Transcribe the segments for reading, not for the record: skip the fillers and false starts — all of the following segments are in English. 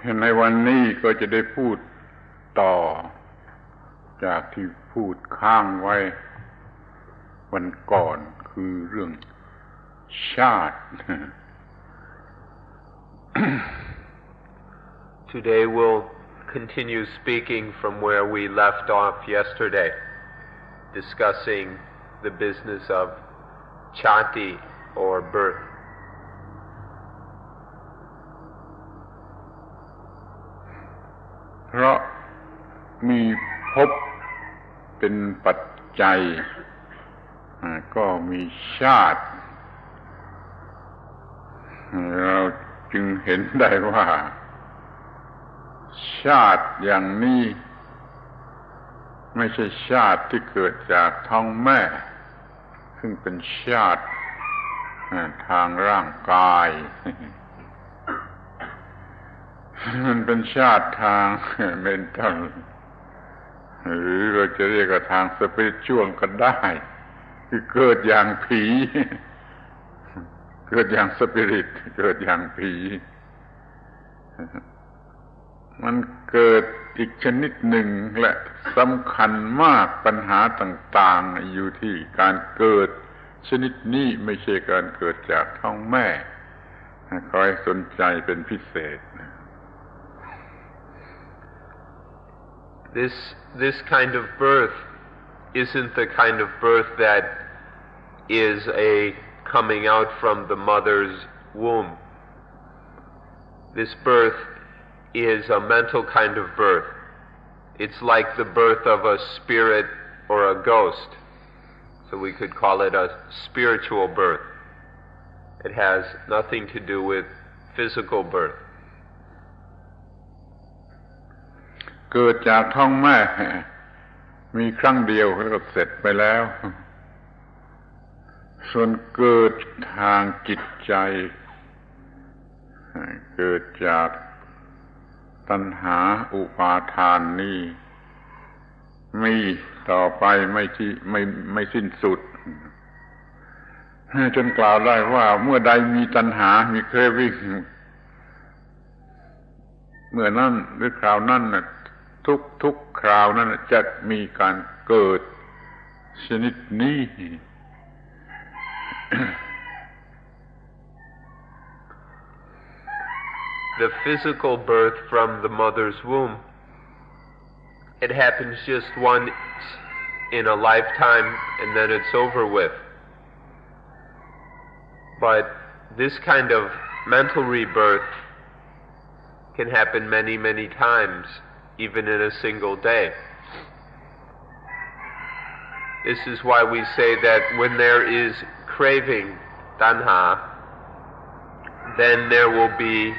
ในวันนี้ก็จะได้พูดต่อจากที่พูดค้างไว้วันก่อนคือเรื่องชาติ Today we'll continue speaking from where we left off yesterday, discussing the business of chati or birth. เพราะมีภพเป็นปัจจัยก็มีชาติเราจึงเห็นได้ว่าชาติอย่างนี้ไม่ใช่ชาติที่เกิดจากท้องแม่ซึ่งเป็นชาติทางร่างกายมันเป็นชาติทางเมนทัลหรือเราจะเรียกว่าทางสปิริตชัวลก็ได้คือเกิดอย่างผีเกิดอย่างสปิริตเกิดอย่างผีมันเกิดอีกชนิดหนึ่งและสำคัญมากปัญหาต่างๆอยู่ที่การเกิดชนิดนี้ไม่ใช่การเกิดจากท้องแม่ขอให้สนใจเป็นพิเศษThis kind of birth isn't the kind of birth that is a coming out from the mother's womb. This birth is a mental kind of birth. It's like the birth of a spirit or a ghost. So we could call it a spiritual birth. It has nothing to do with physical birth. เกิดจากท้องแม่มีครั้งเดียวแล้วก็เสร็จไปแล้วส่วนเกิดทางจิตใจเกิดจากตัณหาอุปาทานนี้มีต่อไปไม่สิ้นสุดจนกล่าวได้ว่าเมื่อใดมีตัณหามีเครวิ่งเมื่อนั้นหรือคราวนั้นทุกคราวนั้นจะมีการเกิดชนิดนี้ The physical birth from the mother's womb, it happens just once in a lifetime and then it's over with. But this kind of mental rebirth can happen many, many times, even in a single day. This is why we say that when there is craving, tanha, then there will be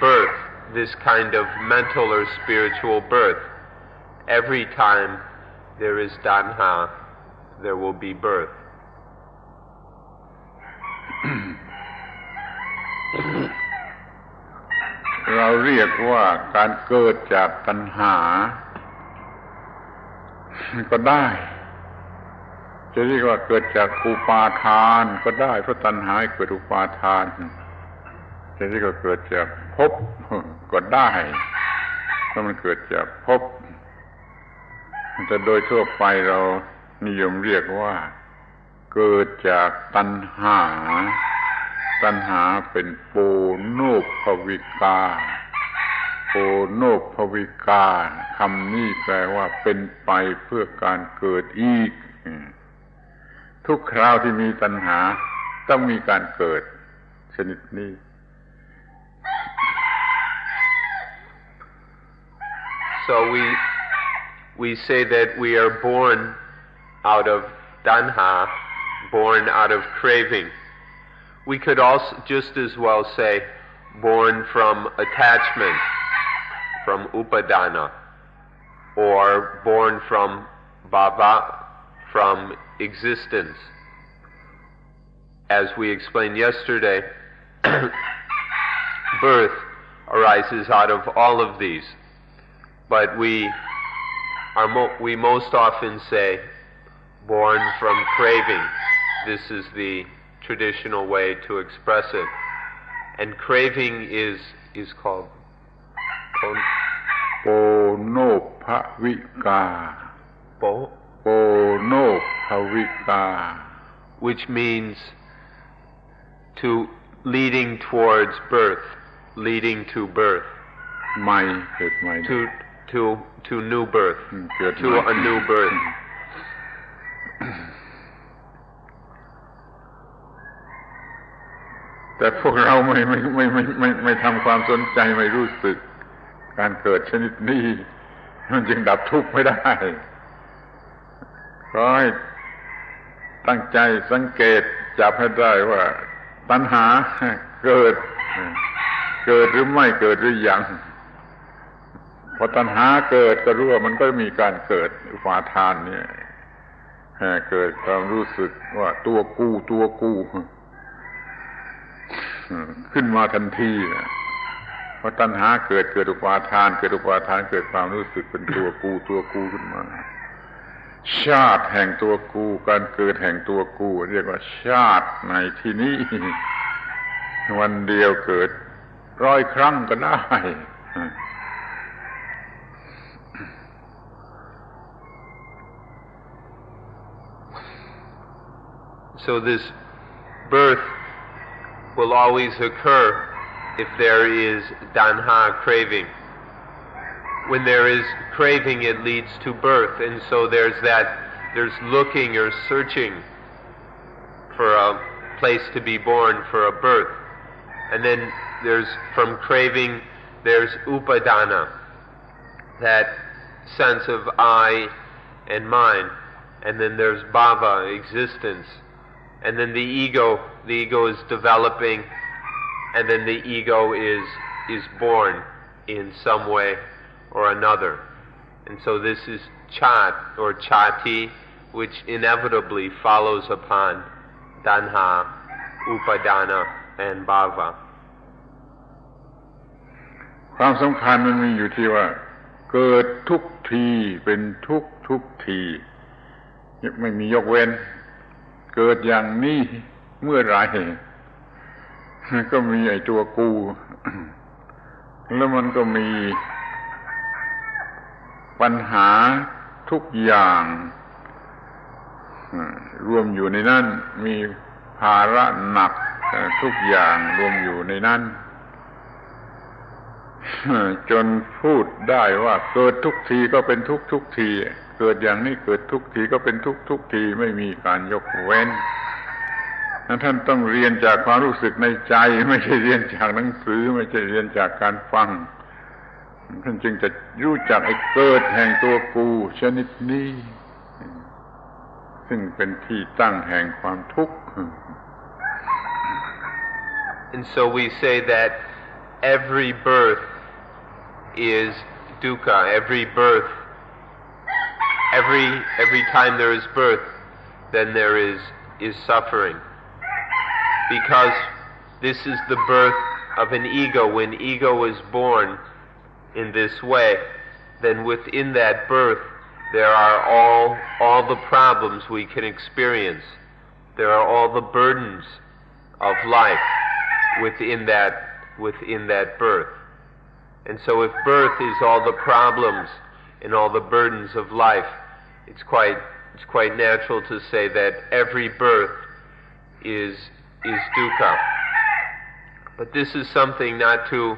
birth, this kind of mental or spiritual birth. Every time there is tanha, there will be birth. เราเรียกว่าการเกิดจากตัณหาก็ได้จะเรียกว่าเกิดจากอุปาทานก็ได้เพราะตัณหาเกิดอุปาทานจะเรียกว่าเกิดจากภพก็ได้เพราะมันเกิดจากภพแต่โดยทั่วไปเรานิยมเรียกว่าเกิดจากตัณหาตัณหาเป็นโปโนภวิกาโปโนภวิกาคำนี้แปลว่าเป็นไปเพื่อการเกิดอีกทุกคราวที่มีตัณหาต้องมีการเกิดชนิดนี้ So we say that we are born out of tanha, born out of craving. We could also just as well say born from attachment, from upadana, or born from bhava, from existence. As we explained yesterday, birth arises out of all of these, but we most often say born from craving. This is the traditional way to express it. And craving is called พ้น โปโนภวิกา โป โปโนภวิกา which means to leading towards birth, leading to birth, ใหม่เกิดใหม่ to new birth, เกิด to a new birth. แต่พวกเราไม่ทำความสนใจไม่รู้สึกการเกิดชนิดนี้มันจึงดับทุกข์ไม่ได้ขอให้ตั้งใจสังเกตจับให้ได้ว่าตัณหาเกิดหรือไม่เกิดหรือยังพอตัณหาเกิดก็รู้ว่ามันก็มีการเกิดอุปาทานเนี่ยเกิดความรู้สึกว่าตัวกูขึ้นมาทันทีพอตัณหาเกิดอุปาทานเกิดความรู้สึกเป็นตัวกูขึ้นมาชาติแห่งตัวกูการเกิดแห่งตัวกูเรียกว่าชาติในที่นี้วันเดียวเกิด100 ครั้งก็ได้ So this birth will always occur if there is tanha craving. When there is craving, it leads to birth, and so there's looking or searching for a place to be born, for a birth. And then there's, from craving, there's upadana, that sense of I and mine. And then there's bhava, existence. And then the ego is developing, and then the ego is born in some way or another. And so this is chat or chati, which inevitably follows upon tanha, upadana, and bhava. ความสำคัญมันมีอยู่ที่ว่าเกิดทุกทีเป็นทุกทีไม่มียกเว้นเกิดอย่างนี้เมื่อไรก็มีไอ้ตัวกูแล้วมันก็มีปัญหาทุกอย่างรวมอยู่ในนั้นมีภาระหนักทุกอย่างรวมอยู่ในนั้นจนพูดได้ว่าเกิดทุกทีก็เป็นทุกทีเกิดอย่างนี้เกิดทุกทีก็เป็นทุกทีไม่มีการยกเว้นท่านต้องเรียนจากความรู้สึกในใจไม่ใช่เรียนจากหนังสือไม่ใช่เรียนจากการฟังท่านจึงจะรู้จักไอ้เกิดแห่งตัวกูชนิดนี้ซึ่งเป็นที่ตั้งแห่งความทุกข์ And so we say that every birth is dukkha. Every birth, every time there is birth, then there is suffering. Because this is the birth of an ego. When ego is born in this way, then within that birth there are all the problems we can experience. There are all the burdens of life within that birth. And so if birth is all the problems and all the burdens of life, it's quite natural to say that every birth is dukkha. But this is something not to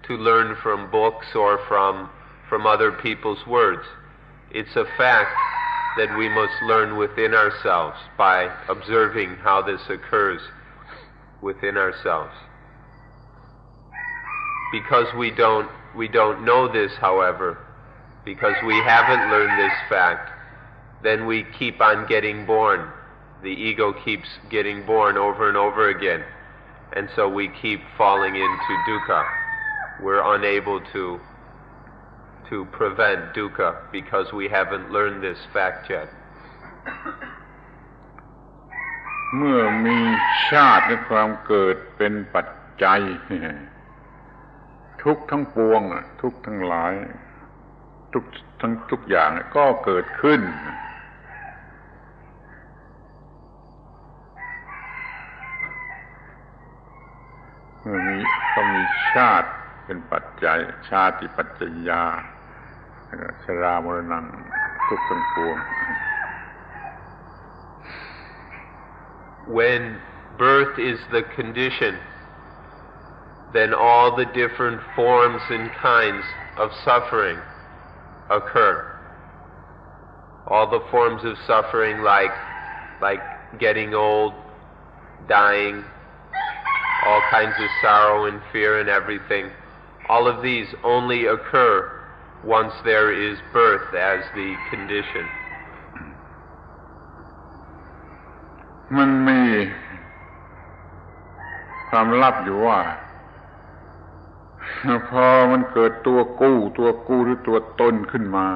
learn from books or from other people's words. It's a fact that we must learn within ourselves by observing how this occurs within ourselves. Because we don't know this, however, because we haven't learned this fact, then we keep on getting born. The ego keeps getting born over and over again. And so we keep falling into dukkha. We're unable to prevent dukkha because we haven't learned this fact yet. เมื่อมีชาติและความเกิดเป็นปัจจัยทุกทั้งปวงทุกทั้งหลายทุกอย่างก็เกิดขึ้นเมื่อมีชาติ เป็นปัจจัยชาติปัจจยาชรามรณังทุกข์ทั้งปวง When birth is the condition, then all the different forms and kinds of suffering occur. All the forms of suffering like getting old, dying, all kinds of sorrow and fear and everything, all of these only occur once there is birth as the condition. มันมีความลับอยู่ว่าพอมันเกิดตัวกู้หรือตัวตนขึ้นมา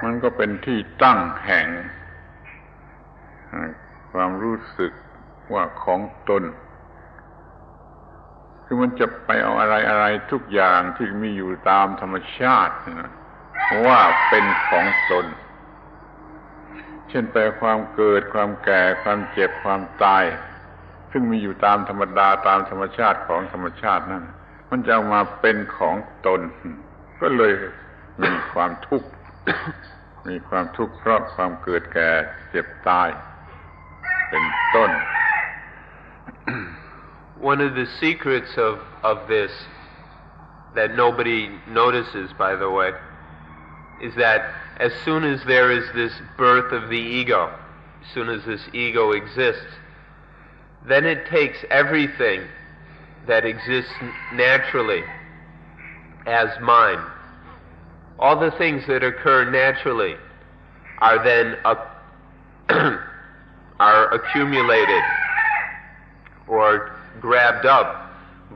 มันก็เป็นที่ตั้งแห่งความรู้สึกว่าของตนคือมันจะไปเอาอะไรทุกอย่างที่มีอยู่ตามธรรมชาติว่าเป็นของตนเช่นแปลความเกิดความแก่ความเจ็บความตายซึ่งมีอยู่ตามธรรมดาตามธรรมชาติของธรรมชาตินั่นมันจะเอามาเป็นของตนก็เลยมีความทุกข์ มีความทุกข์เพราะความเกิดแก่เจ็บตายเป็นต้น One of the secrets of this that nobody notices, by the way, is that as soon as there is this birth of the ego, as soon as this ego exists, then it takes everything that exists naturally as mine. All the things that occur naturally are then are accumulated or grabbed up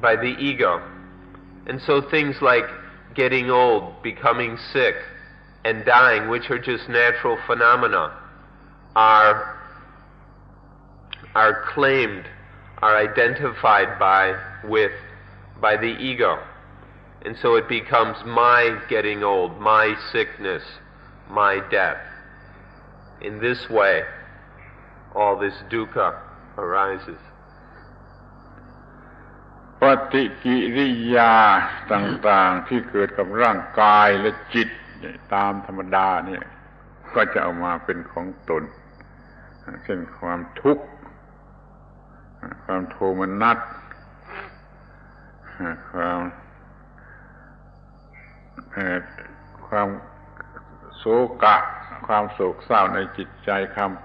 by the ego. And so things like getting old, becoming sick, and dying, which are just natural phenomena, are claimed, are identified by the ego. And so it becomes my getting old, my sickness, my death. In this way, all this dukkha arises. ปฏิกิริยาต่างๆที่เกิดกับร่างกายและจิตตามธรรมดาเนี่ยก็จะเอามาเป็นของตนเช่นความทุกข์ความโทมนัสความโศกะความโศกเศร้าในจิตใจ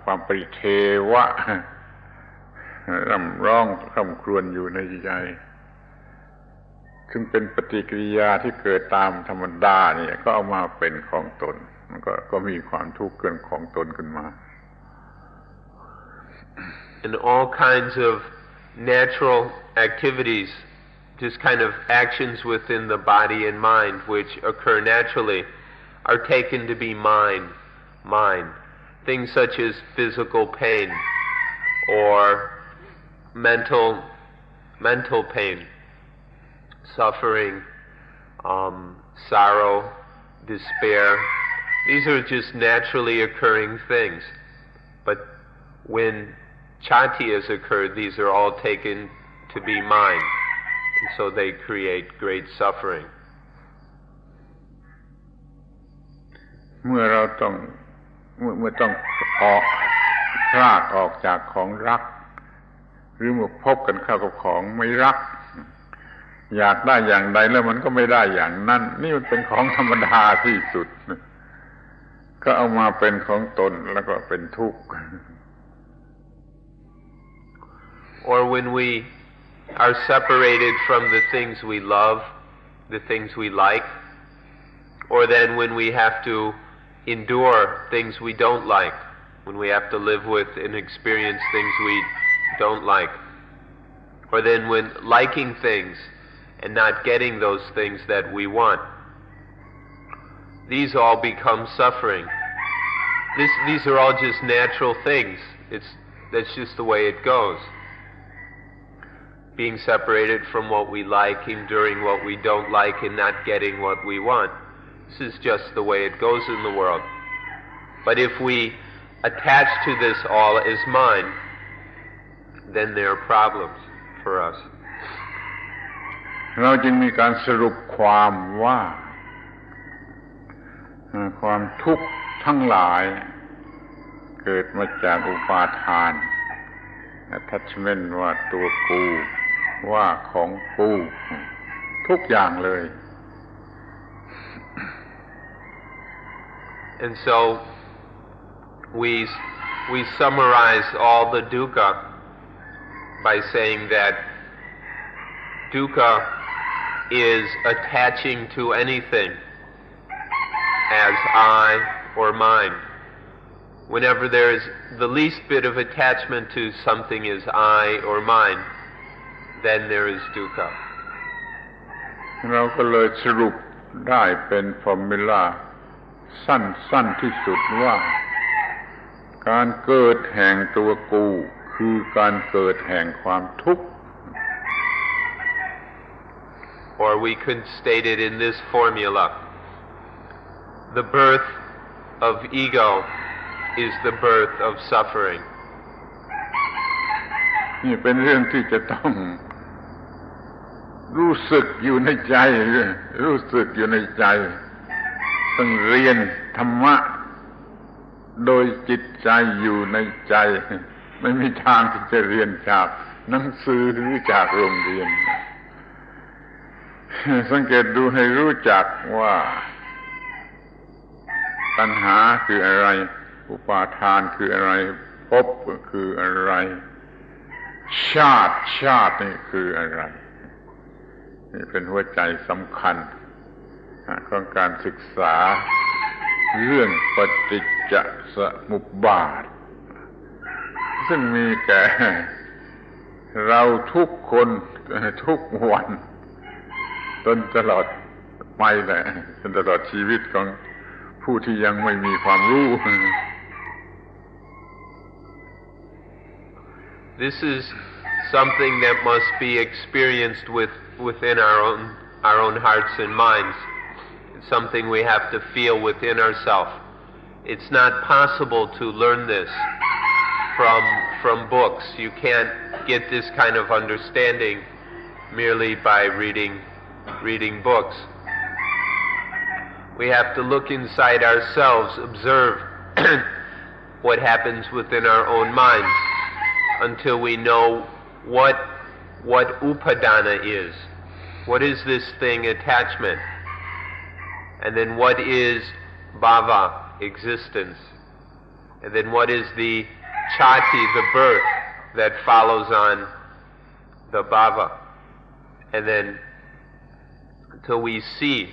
ความปริเทวะร่ำร้องร่ำครวญอยู่ในใจซึ่งเป็นปฏิกิริยาที่เกิดตามธรรมดาเนี่ยก็เอามาเป็นของตนมันก็มีความทุกข์เกินของตนขึ้นมา And all kinds of natural activities, just kind of actions within the body and mind which occur naturally, are taken to be mine. Things such as physical pain or mental pain, suffering, sorrow, despair. These are just naturally occurring things. But when chati has occurred, these are all taken to be mine. And so they create great suffering. เมื่อต้องพรากออกจากของรักหรือมาพบกันเข้ากับของไม่รักอยากได้อย่างใดแล้วมันก็ไม่ได้อย่างนั้นนี่มันเป็นของธรรมดาที่สุดก็เอามาเป็นของตนแล้วก็เป็นทุกข์ Or when we are separated from the things we love, the things we like, or then when we have to endure things we don't like, when we have to live with and experience things we don't like, or then when liking things and not getting those things that we want, these all become suffering. These are all just natural things. That's just the way it goes. Being separated from what we like, enduring what we don't like, and not getting what we want. This is just the way it goes in the world. But if we attach to this all as mine, then there are problems for us. เราจึงมีการสรุปความว่าความทุกข์ทั้งหลายเกิดมาจากอุปาทาน attachment ว่าตัวกูว่าของกูทุกอย่างเลย And so we summarize all the dukkha by saying that dukkha is attaching to anything as I or mine. Whenever there is the least bit of attachment to something as I or mine, then there is dukkha. เราก็เลยสรุปได้เป็นฟอร์มูลาสั้นที่สุดว่าการเกิดแห่งตัวกูคือการเกิดแห่งความทุกข์ Or we could state it in this formula: the birth of ego is the birth of suffering. นี่เป็นเรื่องที่จะต้องรู้สึกอยู่ในใจต้องเรียนธรรมะโดยจิตใจอยู่ในใจไม่มีทางที่จะเรียนจากหนังสือหรือจากโรงเรียนสังเกตดูให้รู้จักว่าตัณหาคืออะไรอุปาทานคืออะไรภพคืออะไรชาตินี่คืออะไรนี่เป็นหัวใจสำคัญของการศึกษาเรื่องปฏิจจสมุปบาทซึ่งมีแก่เราทุกคนทุกวันจนตลอดไปแหละจนตลอดชีวิตของผู้ที่ยังไม่มีความรู้ This is something that must be experienced within our own hearts and minds. It's something we have to feel within ourselves. It's not possible to learn this from books. You can't get this kind of understanding merely by reading books. We have to look inside ourselves, observe what happens within our own minds until we know what upadana is. What is this thing, attachment? And then what is bhava, existence? And then what is the chati, the birth that follows on the bhava? And then until we see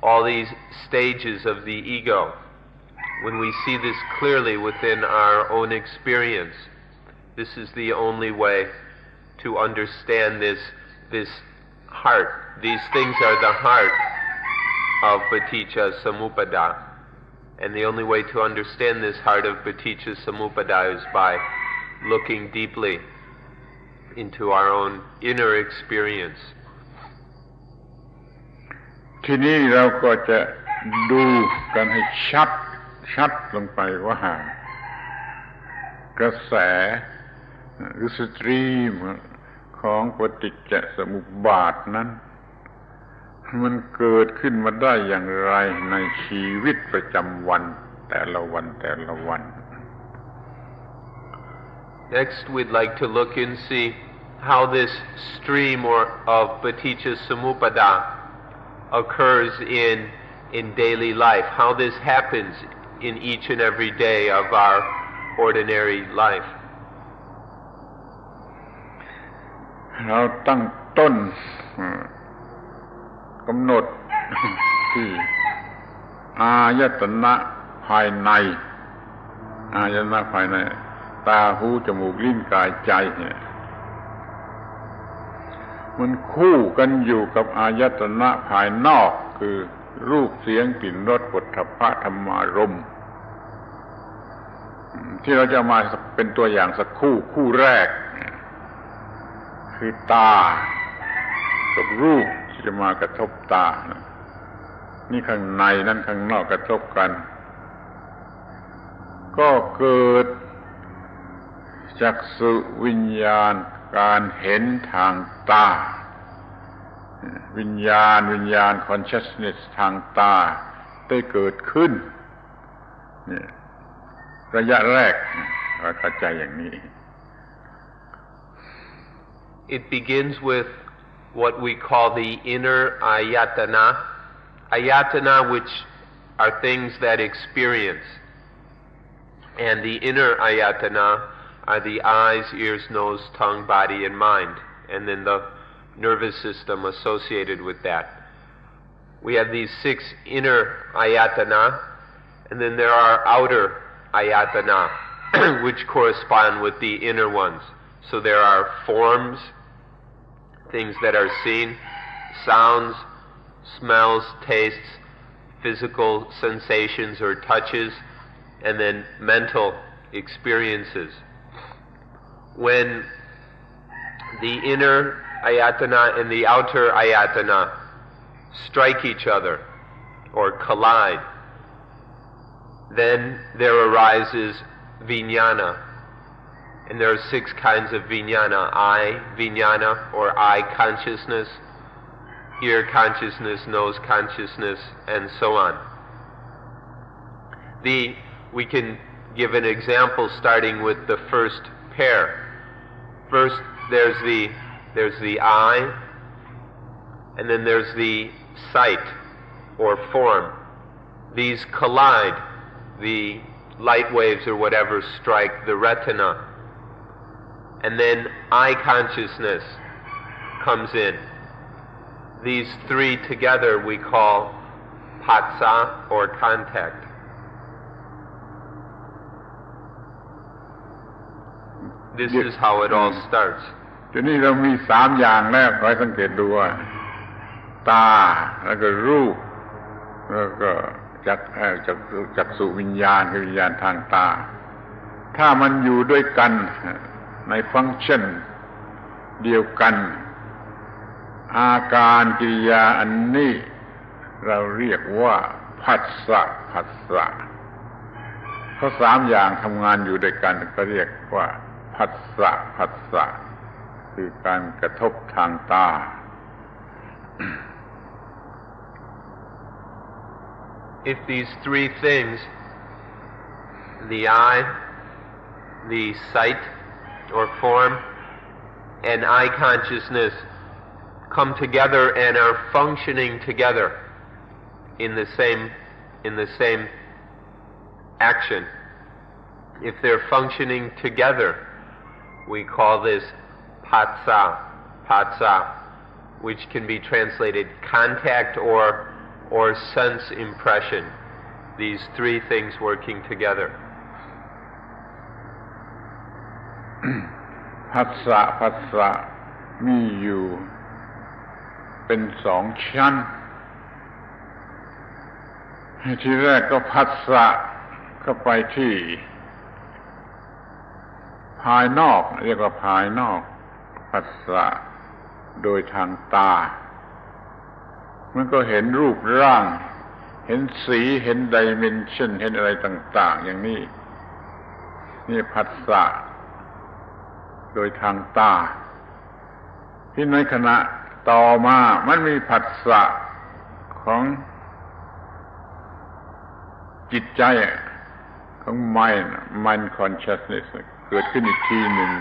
all these stages of the ego, when we see this clearly within our own experience, this is the only way to understand this heart. These things are the heart of Paticca Samuppada. And the only way to understand this heart of Paticca Samuppada is by looking deeply into our own inner experience. ทีนี้เราก็จะดูกันให้ชัดลงไปว่ากระแสหรือสตรีมของปฏิจจสมุปบาทนั้นมันเกิดขึ้นมาได้อย่างไรในชีวิตประจำวันแต่ละวัน Next, we'd like to look and see how this stream of Paticca Samuppada occurs in daily life, how this happens in each and every day of our ordinary life. เราตั้งต้นกำหนดที่อายตนะภายในตาหูจมูกลิ้นกายใจเนี่ยมันคู่กันอยู่กับอายตนะภายนอกคือรูปเสียงกลิ่นรสโผฏฐัพพะธรรมารมณ์ที่เราจะมาเป็นตัวอย่างสักคู่แรกคือตากับรูปที่จะมากระทบตานี่ข้างในนั่นข้างนอกกระทบกันก็เกิดจักษุวิญญาณการเห็นทางตา วิญญาณ consciousness ทางตาได้เกิดขึ้นนี่ระยะแรกเข้าใจอย่างนี้ It begins with what we call the inner ayatana, which are things that experience, and the inner ayatana are the eyes, ears, nose, tongue, body, and mind, and then the nervous system associated with that. We have these 6 inner ayatana, and then there are outer ayatana, which correspond with the inner ones. So there are forms, things that are seen, sounds, smells, tastes, physical sensations or touches, and then mental experiences. When the inner ayatana and the outer ayatana strike each other or collide, then there arises vijnana. And there are 6 kinds of vijnana: eye vijnana, or eye consciousness, ear consciousness, nose consciousness, and so on. We can give an example starting with the first pair. First, there's the eye, and then there's the sight or form. These collide. The light waves or whatever strike the retina, and then eye consciousness comes in. These 3 together we call paticca, or contact. This is how it all starts. ทีนี้เรามี3อย่างแล้วขอให้สังเกตดูว่าตาแล้วก็รูปแล้วก็จักษุวิญญาณคือวิญญาณทางตาถ้ามันอยู่ด้วยกันในฟังก์ชันเดียวกันอาการกิริยาอันนี้เราเรียกว่าผัสสะเพราะ3อย่างทำงานอยู่ด้วยกันก็เรียกว่าผัสสะคือการกระทบทางตาIf these 3 things, the eye, the sight or form, and eye consciousness, come together and are functioning together in the same action, if they're functioning together, we call this paticca, which can be translated contact or sense impression. These 3 things working together. ผัสสะมีอยู่เป็น2 ชั้นทีแรกก็ผัสสะเข้าไปที่ภายนอกเรียกว่าภายนอกผัสสะโดยทางตามันก็เห็นรูปร่างเห็นสีเห็นไดเมนชันเห็นอะไรต่างๆอย่างนี้นี่ผัสสะโดยทางตาที่ในขณะต่อมามันมีผัสสะของจิตใจของ mind consciousness เกิดขึ้นอีกทีหนึ่ง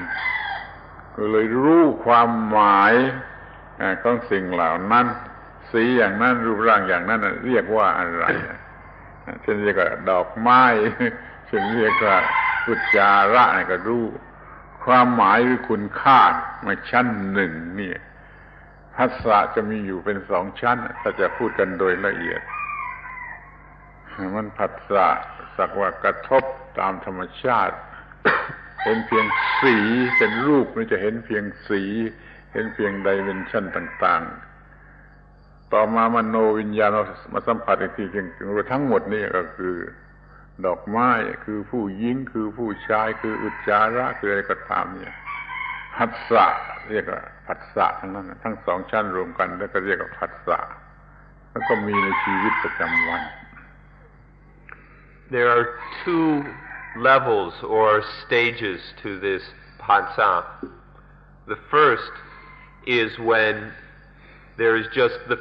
ก็เลยรู้ความหมายของสิ่งเหล่านั้นสีอย่างนั้นรูปร่างอย่างนั้นเรียกว่าอะไรเช่นเรียกว่าดอกไม้เช่นเรียกว่าอุจจาระก็รู้ความหมายหรือคุณค่ามาชั้นหนึ่งนี่ผัสสะจะมีอยู่เป็น2 ชั้นถ้าจะพูดกันโดยละเอียดมันผัสสะสักว่ากระทบตามธรรมชาติเห็นเพียงสีเป็นรูปมันจะเห็นเพียงสีเห็นเพียงไดเมนชั่นต่างๆต่อมามโนวิญญาณมาสัมผัสอีกทีถึงทั้งหมดนี่ก็คือดอกไม้คือผู้หญิงคือผู้ชายคืออุจจาระคืออะไรก็ตามเนี่ยผัสสะเรียกว่าผัสสะทั้งนั้นทั้ง2 ชั้นรวมกันแล้วก็เรียกว่าผัสสะแล้วก็มีในชีวิตประจำวัน There are 2 levels or stages to this paticca. The first is when there is just the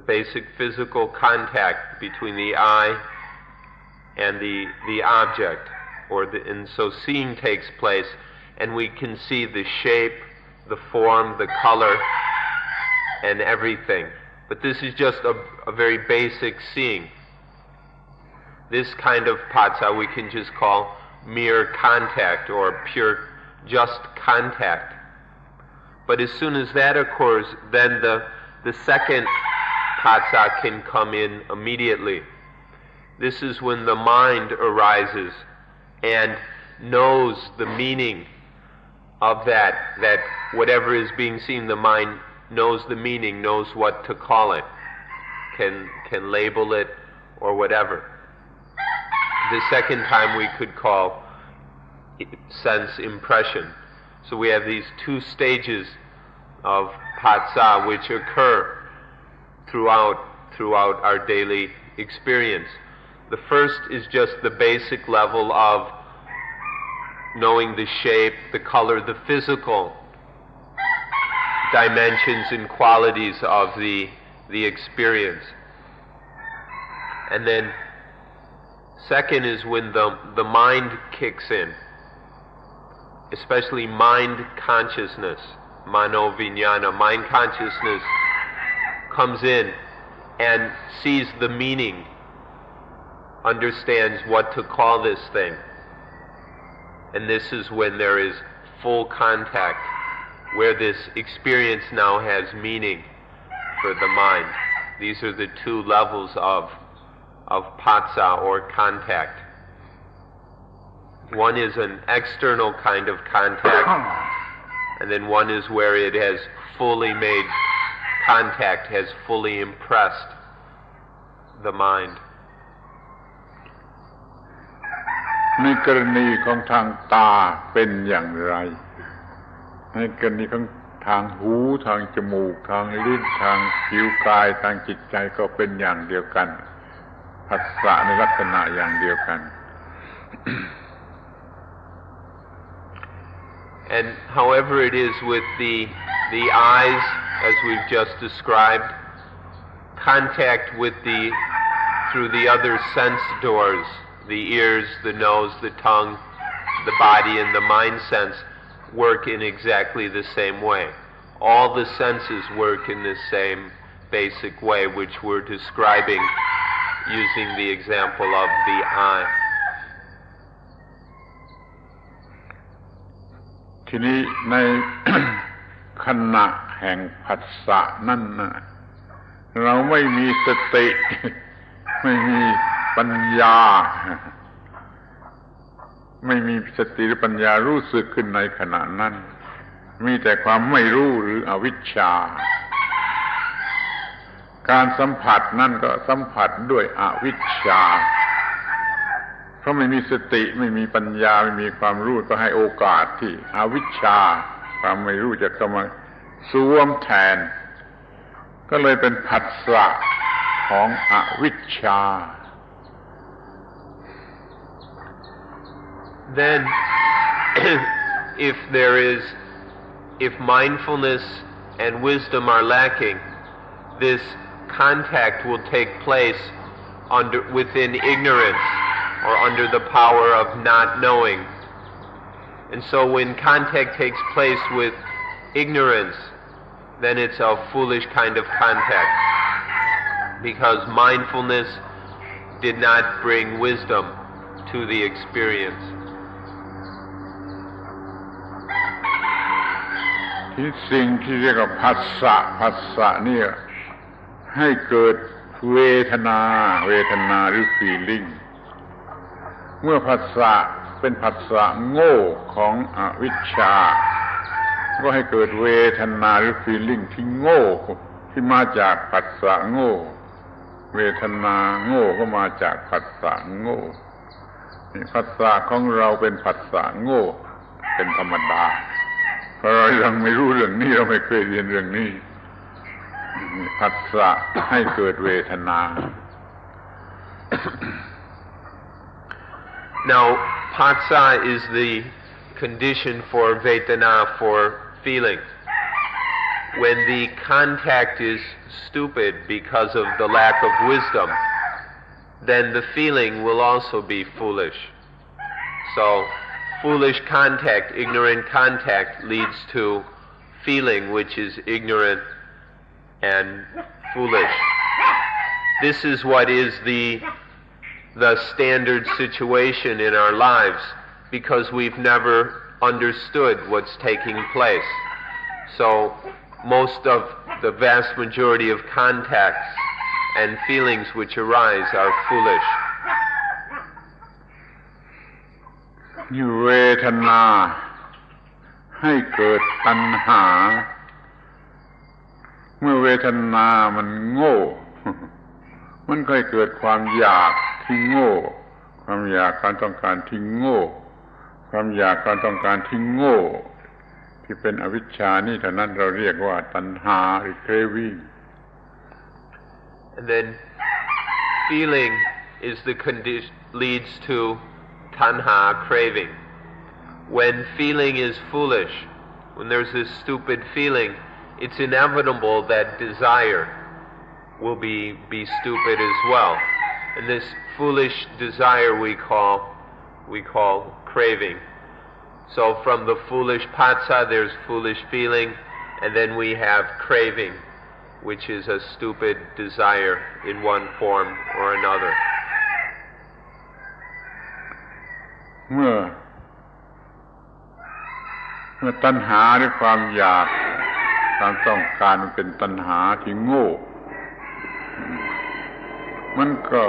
basic physical contact between the eye and the object, and so seeing takes place, and we can see the shape, the form, the color, and everything. But this is just a very basic seeing. This kind of paticca we can just call mere contact or pure just contact. But as soon as that occurs, then the second paticca can come in immediately. This is when the mind arises and knows the meaning of that whatever is being seen, the mind knows the meaning, knows what to call it, can label it or whatever. The second time we could call sense impression. So we have these two stages of paticca which occur throughout our daily experience. The first is just the basic level of knowing the shape, the color, the physical dimensions and qualities of the experience. And then second is when the mind kicks in, especially mind consciousness, mano vijnana, mind consciousness comes in and sees the meaning, understands what to call this thing. And this is when there is full contact, where this experience now has meaning for the mind. These are the two levels of paticca or contact. One is an external kind of contact, and then one is where it has fully made contact, has fully impressed the mind. ในกรณีของทางตาเป็นอย่างไรในกรณีของทางหูทางจมูกทางลิ้นทางผิวกายทางจิตใจก็เป็นอย่างเดียวกันผัสสะในลักษณะอย่างเดียวกัน And however it is with the eyes, as we've just described, contact with through the other sense doors, the ears, the nose, the tongue, the body, and the mind sense work in exactly the same way. All the senses work in the same basic way, which we're describing using the example of the eye. ทีนี้ใน ขณะแห่งผัสสะนั่นน่ะเราไม่มีสติ ไม่มีปัญญา ไม่มีสติหรือปัญญารู้สึกขึ้นในขณะนั้นมีแต่ความไม่รู้หรืออวิชชาการสัมผัสนั่นก็สัมผัสด้วยอวิชชาเพราะไม่มีสติไม่มีปัญญาไม่มีความรู้ก็ให้โอกาสที่อวิชชาความไม่รู้จะเข้ามาสวมแทนก็เลยเป็นผัสสะของอวิชชา Then if mindfulness and wisdom are lacking, this contact will take place within ignorance or under the power of not knowing. And so when contact takes place with ignorance, then it's a foolish kind of contact, because mindfulness did not bring wisdom to the experience. ที่สิ่งที่เรียกว่าผัสสะเนี่ยให้เกิดเวทนาหรือ feeling เมื่อผัสสะเป็นผัสสะโง่ของอวิชชาก็ให้เกิดเวทนาหรือ feeling ที่โง่ที่มาจากผัสสะโง่เวทนาโง่ก็มาจากผัสสะโง่ผัสสะของเราเป็นผัสสะโง่เป็นธรรมดาเพราะเรายังไม่รู้เรื่องนี้เราไม่เคยเรียนเรื่องนี้ผัสสะให้เกิดเวทนา Now, paticca is the condition for vedana, for feeling. when the contact is stupid because of the lack of wisdom, then the feeling will also be foolish. So, foolish contact, ignorant contact, leads to feeling which is ignorant and foolish. This is what is the standard situation in our lives, because we've never understood what's taking place. So, most of the vast majority of contacts and feelings which arise are foolish. เวทนาให้เกิดตัณหาเมื่อเวทนามันโง่ มันก็เกิดความอยากที่โง่ความอยากการต้องการที่โง่ความอยากการต้องการที่โง่ที่เป็นอวิชชานี่เท่านั้นเราเรียกว่าตัณหาหรือ craving. And then feeling is the condition leads to tanha, craving. When feeling is foolish, when there's this stupid feeling, it's inevitable that desire will be stupid as well. And this foolish desire we call craving. So from the foolish patsa there's foolish feeling, and then we have craving, which is a stupid desire in one form or another. เมื่อตัณหาหรือความอยากความต้องการมันเป็นตัณหาที่โง่มันก็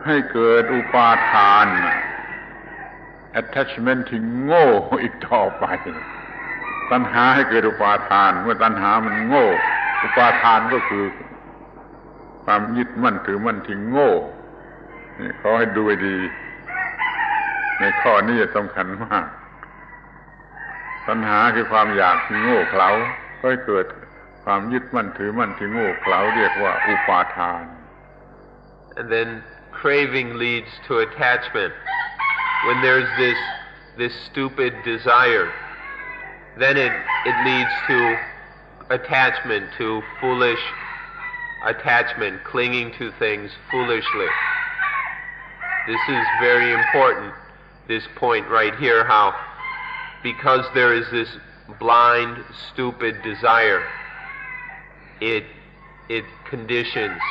ให้เกิดอุปาทาน attachment ที่โง่อีกต่อไปตัณหาให้เกิดอุปาทานเมื่อตัณหามันโง่อุปาทานก็คือความยึดมั่นถือมั่นที่โง่นี่ขอให้ดูให้ดีในข้อนี้สำคัญมากตัณหาคือความอยากที่โง่เขลาก็ให้เกิดความยึดมั่นถือมั่นที่โง่เขลาเรียกว่าอุปาทาน And then craving leads to attachment. When there's this stupid desire, then it leads to attachment, to foolish attachment, clinging to things foolishly. This is very important, this point right here, how because there is this blind, stupid desire, it conditions,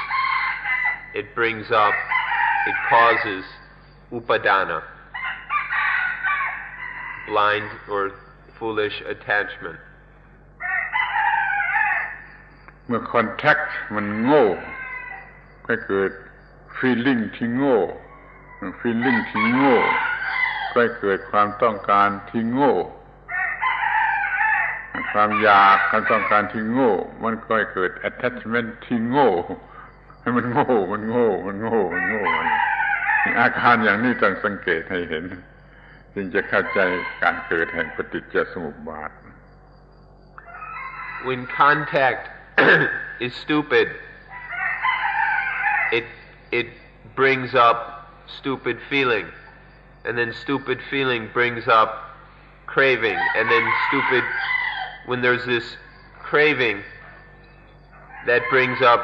it brings up, it causes upadana, blind or foolish attachment. เมื่อ contact มันโง่ก็เกิด feeling ที่โง่ feeling ที่โง่ก็เกิดความต้องการที่โง่ความอยากความต้องการที่โง่มันก็เกิด attachment ที่โง่ให้มันโง่อาการอย่างนี้ต้องสังเกตให้เห็นจึงจะเข้าใจการเกิดแห่งปฏิจจสมุปบาท When contact is stupid, it brings up stupid feeling, and then stupid feeling brings up craving, and then when there's this craving that brings up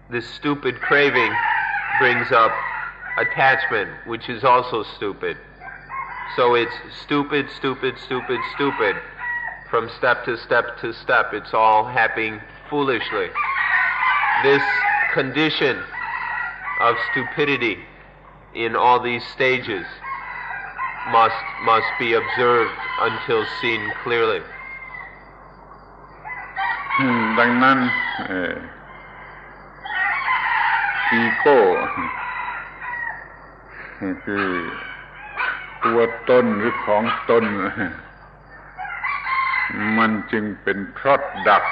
this stupid craving brings up attachment, which is also stupid. So it's stupid from step to step to step. It's all happening foolishly. This condition of stupidity in all these stages must be observed until seen clearly. ดังนั้นอีโก้คือตัวตนหรือของตนมันจึงเป็นพรอดดัก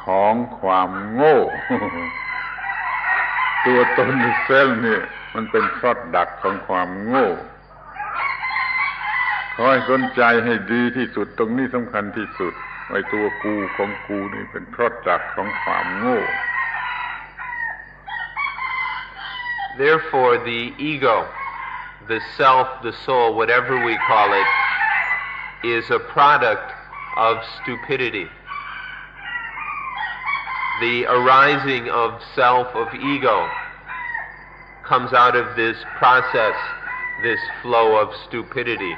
ของความโง่ ตัวตนหรือเซลล์นี่มันเป็นพรอดดักของความโง่ขอให้สนใจให้ดีที่สุดตรงนี้สำคัญที่สุดไอ้ตัวกูของกูนี่เป็นพรอดดักของความโง่ Therefore, the ego, the self, the soul, whatever we call it, is a product of stupidity. The arising of self, of ego, comes out of this process, this flow of stupidity.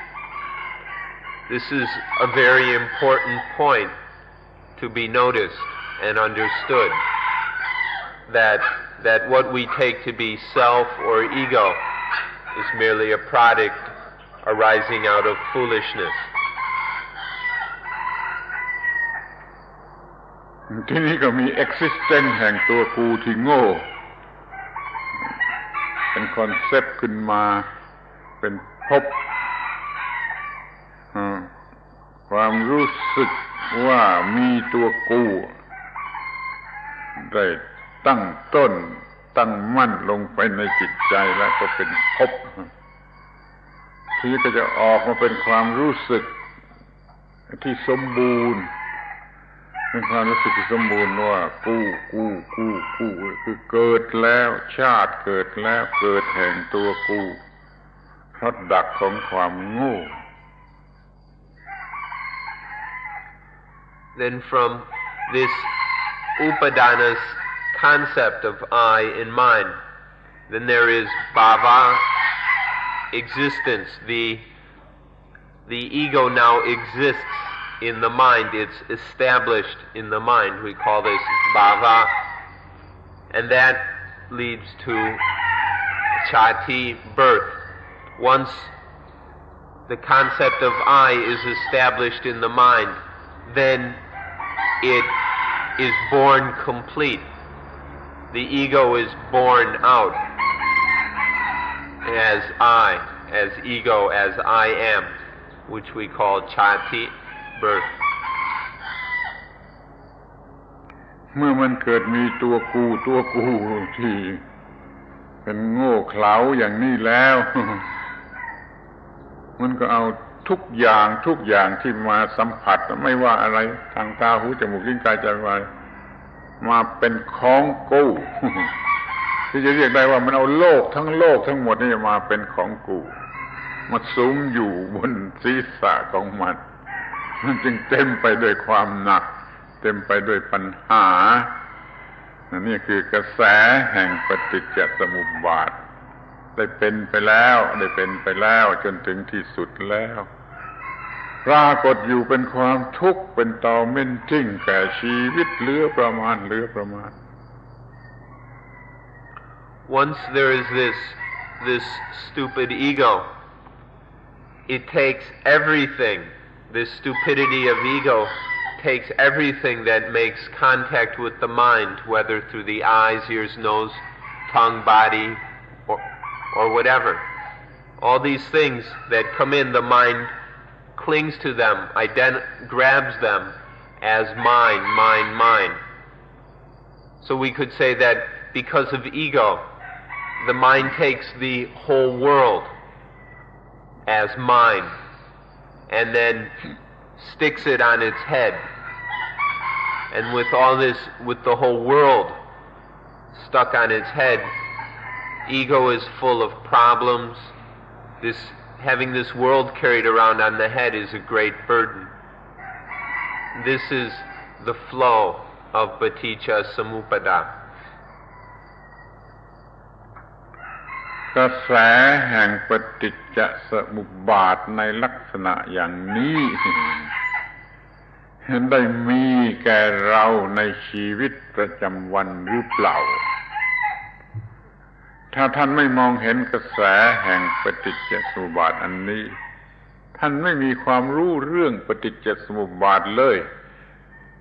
This is a very important point to be noticed and understood, that what we take to be self or ego is merely a product arising out of foolishness. ที่นี้ก็มี existence แห่งตัวกูที่โง่เป็นคอนเซปต์ขึ้นมาเป็นภพความรู้สึกว่ามีตัวกูได้ตั้งต้นตั้งมั่นลงไปในจิตใจแล้วก็เป็นภพทีนี้ก็จะออกมาเป็นความรู้สึกที่สมบูรณ์เป็นความรู้สึกที่สมบูรณ์ว่ากูคือเกิดแล้วชาติเกิดแล้วเกิดแห่งตัวกูเพราะดักของความโง่ Then from this upadana's concept of I in mind, then there is bhava, existence. The ego now exists in the mind. It's established in the mind. We call this bhava. And that leads to chati, birth. Once the concept of I is established in the mind, then it is born complete. The ego is born out as I, as ego, as I am, which we call chati, birth. เมื่อมันเกิดมีตัวกูที่เป็นโง่เขลาอย่างนี้แล้ว มันก็เอาทุกอย่างที่มาสัมผัสไม่ว่าอะไรทางตาหูจมูกลิ้นกายใจมาเป็นของกู ที่จะเรียกได้ว่ามันเอาโลกทั้งหมดนี่มาเป็นของกูมาสุมอยู่บนศีรษะของมันจึงเต็มไปด้วยความหนักเต็มไปด้วยปัญหานี่คือกระแสแห่งปฏิจจสมุปบาทได้เป็นไปแล้วจนถึงที่สุดแล้วปรากฏอยู่เป็นความทุกข์เป็นตอเม่นจิ้งแก่ชีวิตเหลือประมาณ Once there is this stupid ego, it takes everything. This stupidity of ego takes everything that makes contact with the mind, whether through the eyes, ears, nose, tongue, body, or whatever. All these things that come in, the mind clings to them, grabs them as mine. So we could say that because of ego, the mind takes the whole world as mine and then sticks it on its head. And with all this, with the whole world stuck on its head, ego is full of problems. Having this world carried around on the head is a great burden. This is the flow of Paticca Samuppada. กระแสแห่งปฏิจจสมุปบาทในลักษณะอย่างนี้ ได้มีแก่เราในชีวิตประจำวันหรือเปล่าถ้าท่านไม่มองเห็นกระแสแห่งปฏิจจสมุปบาทอันนี้ท่านไม่มีความรู้เรื่องปฏิจจสมุปบาทเลย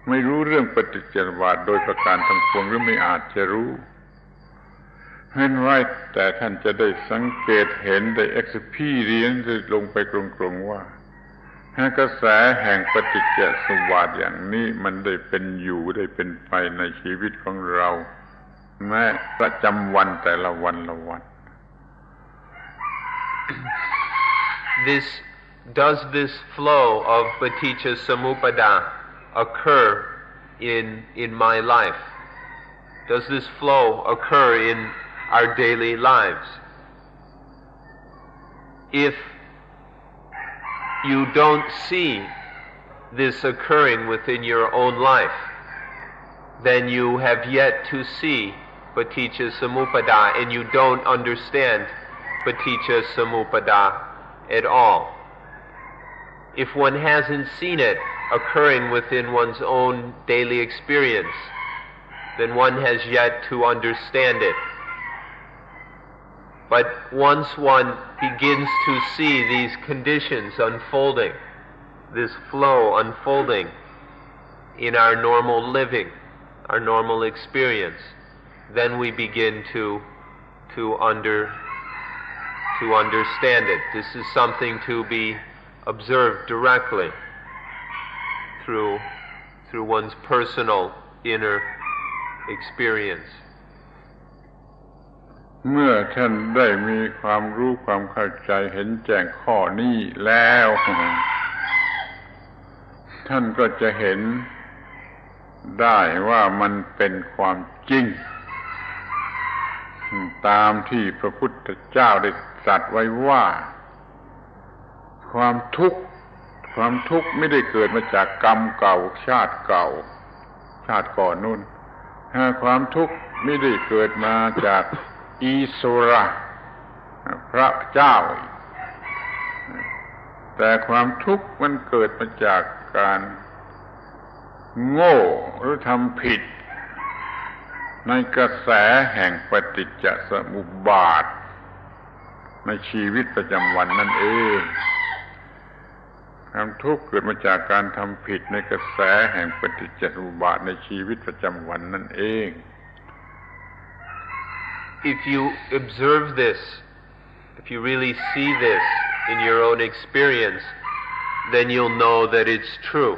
ไม่รู้เรื่องปฏิจจสมุปบาทโดยประการทั้งปวงหรือไม่อาจจะรู้เห็นไว้แต่ท่านจะได้สังเกตเห็นได้ experience ลงไปกรงๆว่ากระแสแห่งปฏิจจสมุปบาทอย่างนี้มันได้เป็นอยู่ได้เป็นไปในชีวิตของเราแม้ประจำวันแต่ละวัน Does this flow of Paticca Samuppada occur in my life? Does this flow occur in our daily lives? If you don't see this occurring within your own life, then you have yet to see Paticca Samuppada, and you don't understand Paticca Samuppada at all. If one hasn't seen it occurring within one's own daily experience, then one has yet to understand it. But once one begins to see these conditions unfolding, this flow unfolding in our normal living, our normal experience, then we begin to understand it. This is something to be observed directly through one's personal inner experience. เมื่อท่านได้มีความรู้ความเข้าใจเห็นแจ้งข้อนี้แล้วท่านก็จะเห็นได้ว่ามันเป็นความจริงตามที่พระพุทธเจ้าได้ตรัสไว้ว่าความทุกข์ไม่ได้เกิดมาจากกรรมเก่าชาติก่อนนู่นความทุกข์ไม่ได้เกิดมาจากอีโสระพระเจ้าแต่ความทุกข์มันเกิดมาจากการโง่หรือทำผิดในกระแสแห่งปฏิจจสมุปบาทในชีวิตประจำวันนั่นเองความทุกข์เกิดมาจากการทำผิดในกระแสแห่งปฏิจจสมุปบาทในชีวิตประจำวันนั่นเอง If you observe this, if you really see this in your own experience, then you'll know that it's true.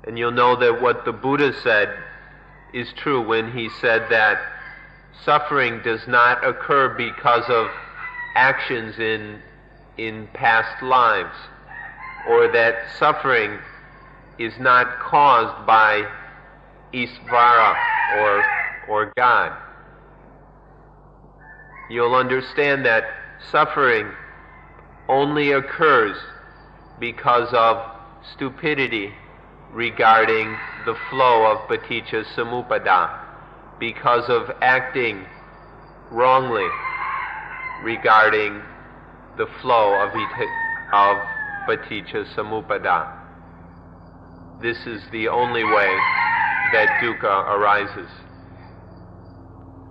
And you'll know that what the Buddha said is true when he said that suffering does not occur because of actions in past lives, or that suffering is not caused by Isvara or God. You'll understand that suffering only occurs because of stupidity regarding the flow of Paticca Samuppada, because of acting wrongly regarding the flow of Paticca Samuppada. This is the only way that dukkha arises.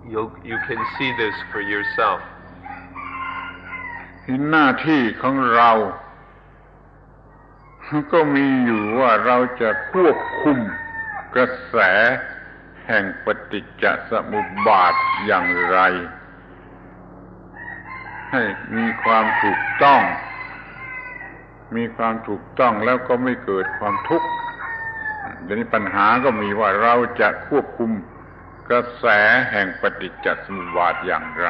You can see this for yourself. หน้าที่ของเราก็มีอยู่ว่าเราจะควบคุมกระแสแห่งปฏิจจสมุปบาทอย่างไรให้มีความถูกต้องแล้วก็ไม่เกิดความทุกข์เดี๋ยวนี้ปัญหาก็มีว่าเราจะควบคุมกระแสแห่งปฏิจจสมุปบาทอย่างไร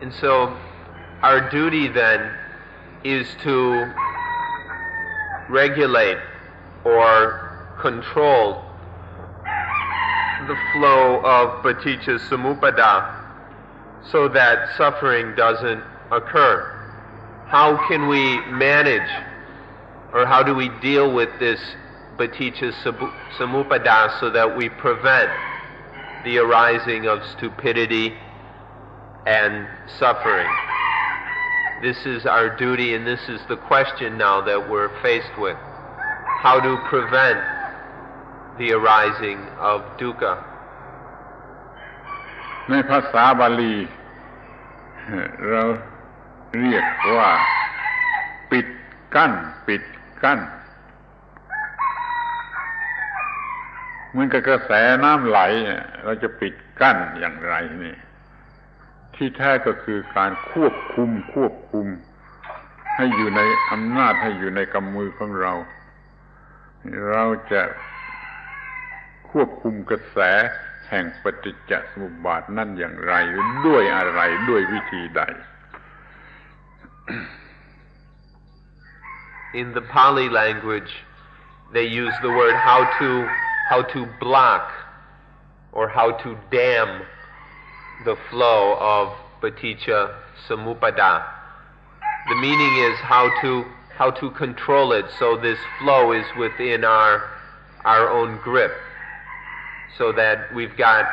And so our duty then is to regulate or control the flow of Paticca Samuppada so that suffering doesn't occur. How can we manage, or how do we deal with this Paticca Samuppada so that we prevent the arising of stupidity and suffering? This is our duty, and this is the question now that we're faced with. How to prevent the arising of dukkha. ในภาษาบาลีเราเรียกว่าปิดกั้นเหมือนกับกระแสน้ำไหลเราจะปิดกั้นอย่างไรนี่ที่แท้ก็คือการควบคุมให้อยู่ในอำนาจให้อยู่ในกำมือของเราจะควบคุมกระแสแห่งปฏิจจสมุปบาทนั่นอย่างไรด้วยอะไรด้วยวิธีใด In the Pali language, they use the word how to block or how to dam the flow of Paticca Samuppada. The meaning is how to control it so this flow is within our own grip, so that we've got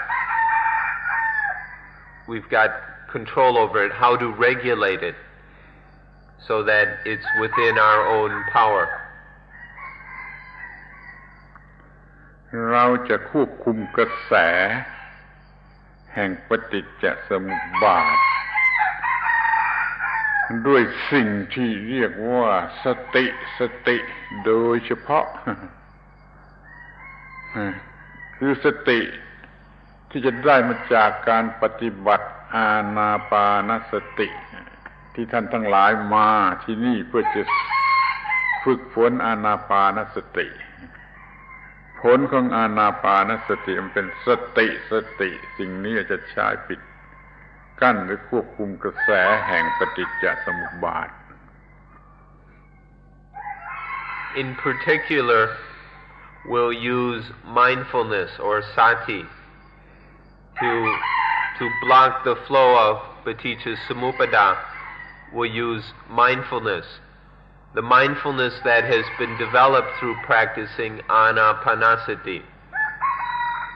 control over it, how to regulate it so that it's within our own power. เราจะควบคุมกระแสแห่งปฏิจจสมุปบาทด้วยสิ่งที่เรียกว่าสติโดยเฉพาะคือสติที่จะได้มาจากการปฏิบัติอานาปานสติที่ท่านทั้งหลายมาที่นี่เพื่อจะฝึกฝนอานาปานสติผลของอานาปานสติมันเป็นสติสิ่งนี้จะใช้ปิดกั้นหรือควบคุมกระแสแห่งปฏิจจสมุปบาท In particular, we'll use mindfulness or sati to block the flow of Paticca Samuppada. We'll use mindfulness, the mindfulness that has been developed through practicing anapanasati.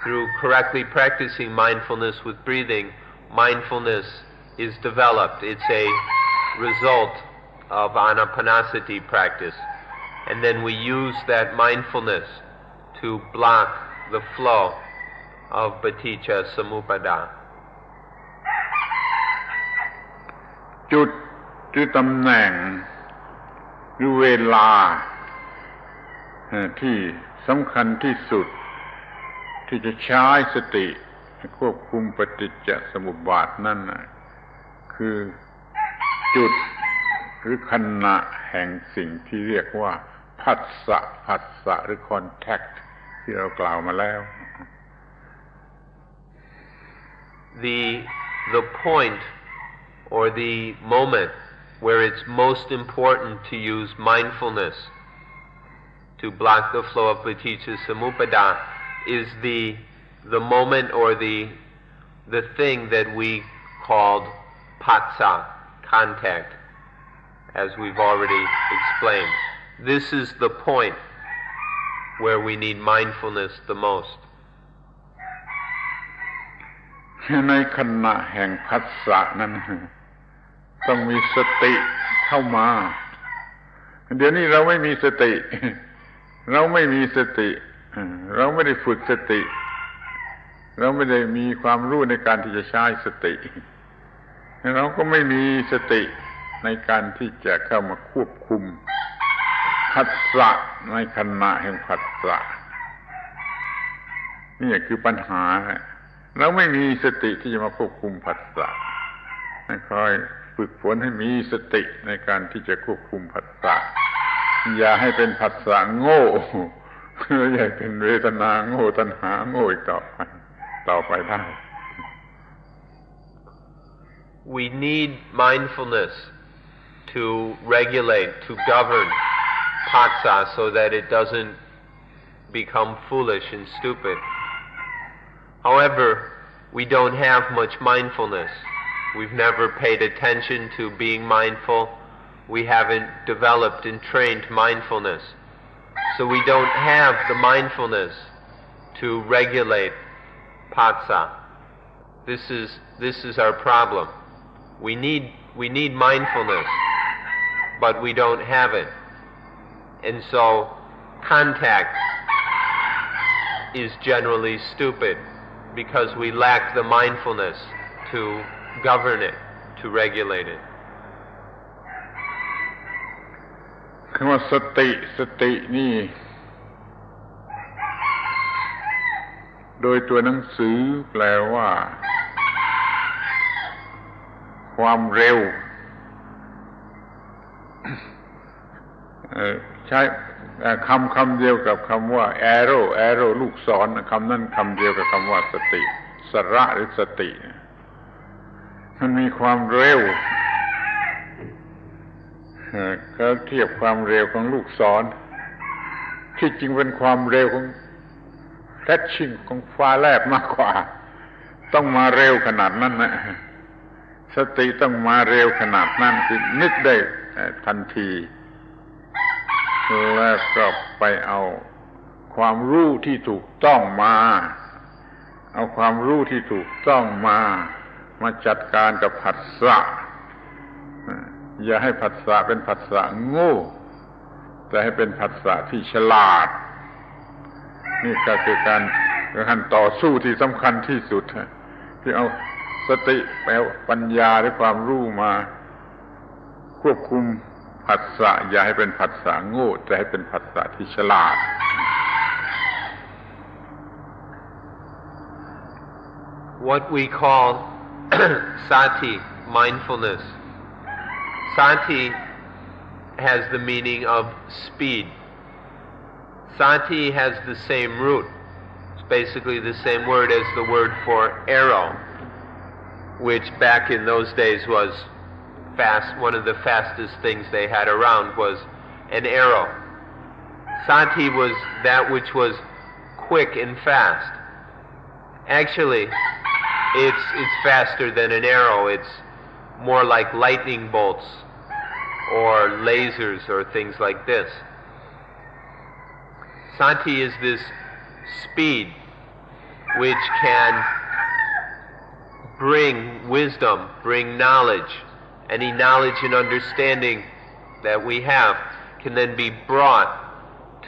Through correctly practicing mindfulness with breathing, mindfulness is developed. It's a result of anapanasati practice. And then we use that mindfulness to block the flow of Paticca Samuppada. จุดหรือตำแหน่งหรือเวลาที่สำคัญที่สุดที่จะใช้สติควบคุมปฏิจจสมุปบาทนั่นคือจุดหรือขณะแห่งสิ่งที่เรียกว่าผัสสะหรือ contact ที่เรากล่าวมาแล้ว The point or the moment where it's most important to use mindfulness to block the flow of Paticca Samuppada is the moment or the thing that we called patsa, contact, as we've already explained. This is the point where we need mindfulness the most. ในขณะแห่งผัสสะนั้นต้องมีสติเข้ามาเดี๋ยวนี้เราไม่มีสติเราไม่ได้ฝึกสติเราไม่ได้มีความรู้ในการที่จะใช้สติเราก็ไม่มีสติในการที่จะเข้ามาควบคุมผัสสะในขณะแห่งผัสสะนี่คือปัญหาเราไม่มีสติที่จะมาควบคุมผัสสะคอยฝึกฝนให้มีสติในการที่จะควบคุมผัสสะอย่าให้เป็นผัสสะโง่อย่าเป็นเวทนาโง่ตัณหาโง่อีกต่อไปได้ We need mindfulness to regulate, to govern patsa so that it doesn't become foolish and stupid. However, we don't have much mindfulness. We've never paid attention to being mindful. We haven't developed and trained mindfulness. So we don't have the mindfulness to regulate patsa. This is our problem. We need mindfulness, but we don't have it. And so contact is generally stupid because we lack the mindfulness to govern it, to regulate it. คำว่าสตินี่โดยตัวหนังสือแปลว่าความเร็วใช้คำเดียวกับคำว่า arrow ลูกศรคำนั้นคำเดียวกับคำว่าสติสระหรือสติมันมีความเร็วก็เทียบความเร็วของลูกศรที่จริงเป็นความเร็วของแฟลชชิ่งของฟ้าแลบมากกว่าต้องมาเร็วขนาดนั้นนะสติต้องมาเร็วขนาดนั้นคือนึกได้ทันที แล้วก็ไปเอาความรู้ที่ถูกต้องมาเอาความรู้ที่ถูกต้องมาจัดการกับผัสสะอย่าให้ผัสสะเป็นผัสสะโง่แต่ให้เป็นผัสสะที่ฉลาดนี่ก็คือการต่อสู้ที่สำคัญที่สุดที่เอาสติไปเอาปัญญาหรือความรู้มาควบคุมผัสสะอย่าให้เป็นผัสสะโง่แต่ให้เป็นผัสสะที่ฉลาดWhat we call sati, mindfulness. Sati has the meaning of speed. Sati has the same root. It's basically the same word as the word for arrow, which back in those days was fast. One of the fastest things they had around was an arrow. Sati was that which was quick and fast. Actually, it's faster than an arrow. It's more like lightning bolts or lasers or things like this. Sati is this speed which can bring wisdom, bring knowledge. Any knowledge and understanding that we have can then be brought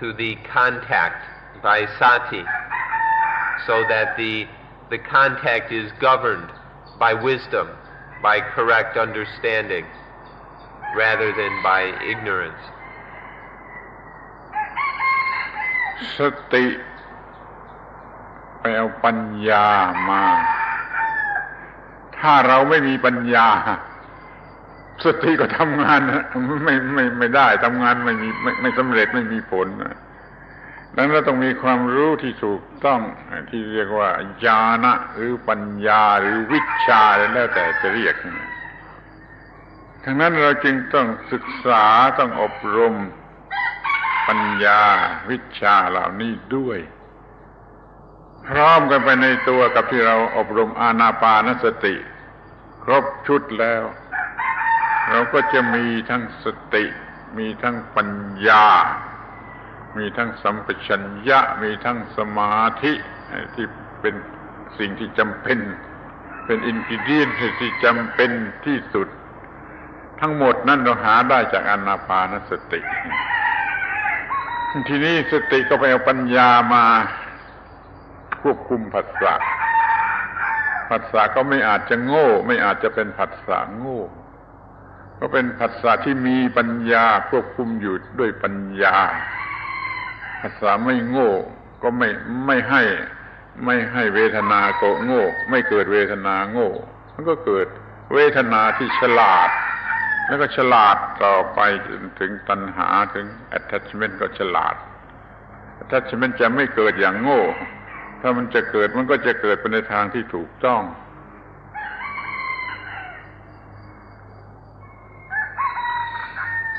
to the contact by sati, so that the contact is governed by wisdom, by correct understanding, rather than by ignorance. สติไปเอาปัญญามาถ้าเราไม่มีปัญญาสติก็ทำงานไม่ได้ทำงานไม่สำเร็จไม่มีผลดังนั้นเราต้องมีความรู้ที่ถูกต้องที่เรียกว่าญาณะหรือปัญญาหรือวิชชาแล้วแต่จะเรียกทั้งนั้นเราจึงต้องศึกษาต้องอบรมปัญญาวิชชาเหล่านี้ด้วยพร้อมกันไปในตัวกับที่เราอบรมอานาปานสติครบชุดแล้วเราก็จะมีทั้งสติมีทั้งปัญญามีทั้งสัมปชัญญะมีทั้งสมาธิที่เป็นสิ่งที่จำเป็นเป็นอินกิเดียนที่จำเป็นที่สุดทั้งหมดนั้นเราหาได้จากอานาปานสติทีนี้สติก็ไปเอาปัญญามาควบคุมผัสสะผัสสะก็ไม่อาจจะโง่ไม่อาจจะเป็นผัสสะโง่ก็เป็นผัสสะที่มีปัญญาควบคุมอยู่ด้วยปัญญาผัสสะไม่โง่ก็ไม่ให้เวทนาโกโง่ไม่เกิดเวทนาโง่มันก็เกิดเวทนาที่ฉลาดแล้วก็ฉลาดต่อไปถึงตัณหาถึง attachment ก็ฉลาด attachment จะไม่เกิดอย่างโง่ถ้ามันจะเกิดมันก็จะเกิดไปในทางที่ถูกต้อง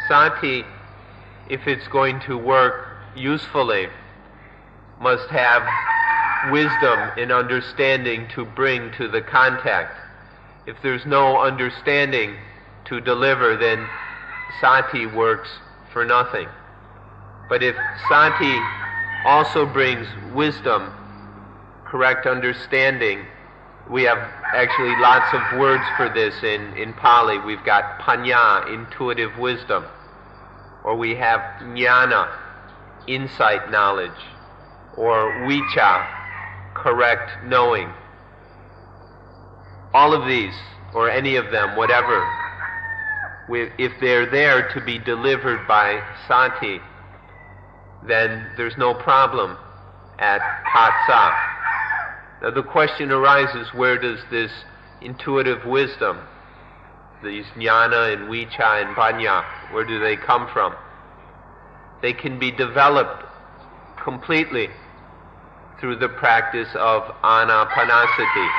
Sati, if it's going to work usefully, must have wisdom and understanding to bring to the contact. If there's no understanding to deliver, then sati works for nothing. But if sati also brings wisdom, correct understanding, we have actually lots of words for this in Pali. We've got panya, intuitive wisdom, or we have jnana, insight knowledge, or vicha, correct knowing. All of these, or any of them, whatever, if they're there to be delivered by sati, then there's no problem at patsa. Now the question arises, where does this intuitive wisdom, these jnana and vicha and panya, where do they come from? They can be developed completely through the practice of anapanasati.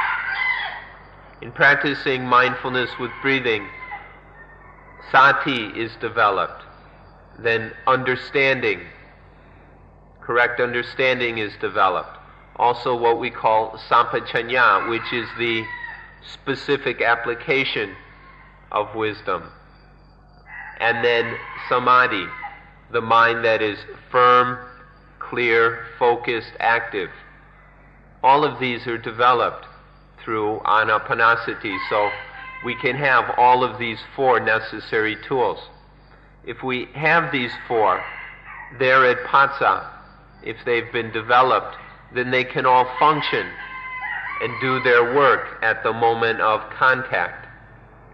In practicing mindfulness with breathing, sati is developed. Then understanding, correct understanding is developed. Also what we call sampachanya, which is the specific application of wisdom. And then samadhi, the mind that is firm, clear, focused, active. All of these are developed through anapanasati, so we can have all of these four necessary tools. If we have these four, they're at Paticca. If they've been developed, then they can all function and do their work at the moment of contact.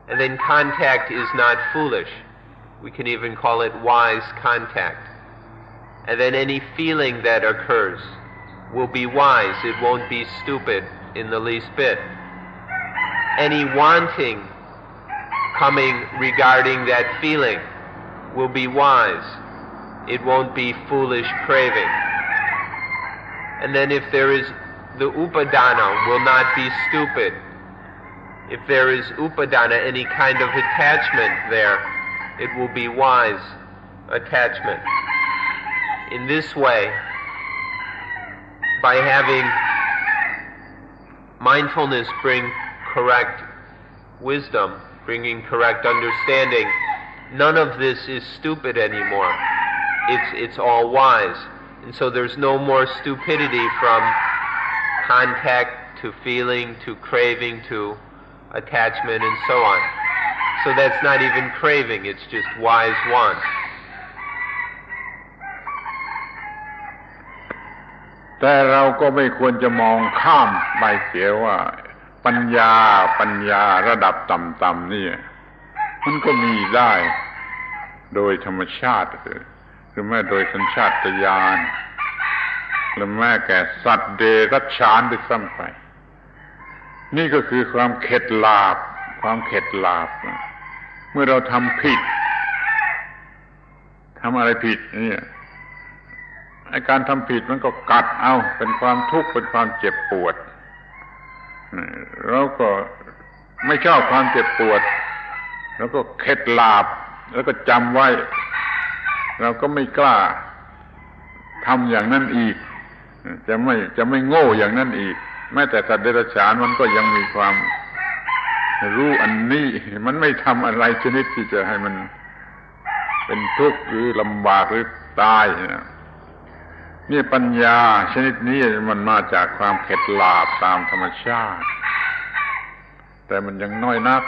And then contact is not foolish. We can even call it wise contact. And then any feeling that occurs will be wise. It won't be stupid in the least bit. Any wanting coming regarding that feeling will be wise. It won't be foolish craving. And then if there is the upadana, will not be stupid. If there is upadana, any kind of attachment there, it will be wise attachment. In this way, by having mindfulness bring correct wisdom, bringing correct understanding, none of this is stupid anymore. It's all wise. And so there's no more stupidity from contact to feeling to craving to attachment and so on. So that's not even craving, it's just wise want. แต่เราก็ไม่ควรจะมองข้ามไปเสียว่าปัญญาระดับต่ำๆนี่มันก็มีได้โดยธรรมชาติหรือแม้โดยสัญชาตญาณหรือแม้แก่สัตว์เดรัจฉานด้วยซ้ำไปนี่ก็คือความเข็ดหลาบเมื่อเราทำผิดทำอะไรผิดเนี่ยไอ้การทำผิดมันก็กัดเอาเป็นความทุกข์เป็นความเจ็บปวดเราก็ไม่ชอบความเจ็บปวดแล้วก็เข็ดหลาบแล้วก็จำไว้เราก็ไม่กล้าทำอย่างนั้นอีกจะไม่โง่อย่างนั้นอีกแม้แต่สัตว์เดรัจฉานมันก็ยังมีความรู้อันนี้มันไม่ทำอะไรชนิดที่จะให้มันเป็นทุกข์หรือลำบากหรือตายนี่ปัญญาชนิดนี้มันมาจากความเข็ดหลาบตามธรรมชาติแต่มันยังน้อยนัก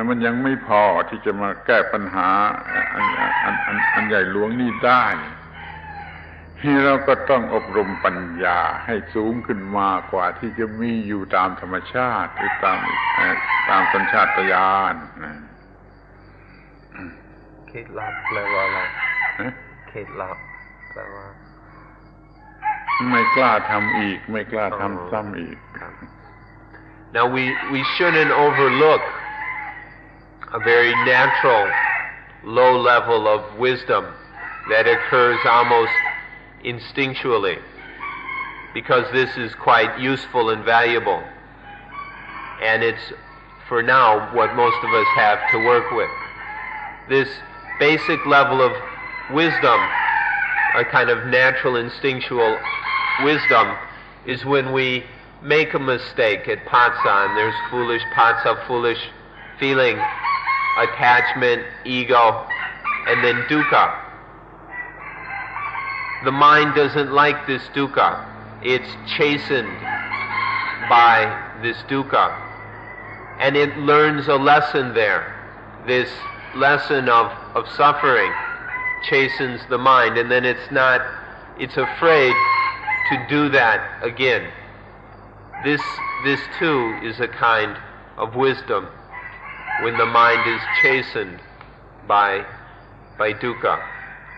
มันยังไม่พอที่จะมาแก้ปัญหาอันใหญ่หลวงนี้ได้ที่เราก็ต้องอบรมปัญญาให้สูงขึ้นมากว่าที่จะมีอยู่ตามธรรมชาติหรือตามสัญชาตญาณเข็ดหลาบแปลว่าอะไรเข็ดหลาบแปลว่าไม่กล้าทำอีกไม่กล้าทำซ้ำอีก Now we shouldn't overlook a very natural low level of wisdom that occurs almost instinctually, because this is quite useful and valuable, and it's for now what most of us have to work with. This basic level of wisdom, a kind of natural instinctual wisdom, is when we make a mistake at Paticca and there's foolish Paticca, foolish feeling, attachment, ego, and then dukkha. The mind doesn't like this dukkha. It's chastened by this dukkha. And it learns a lesson there. This lesson of suffering chastens the mind, and then it's afraid to do that again. This too is a kind of wisdom when the mind is chastened by dukkha.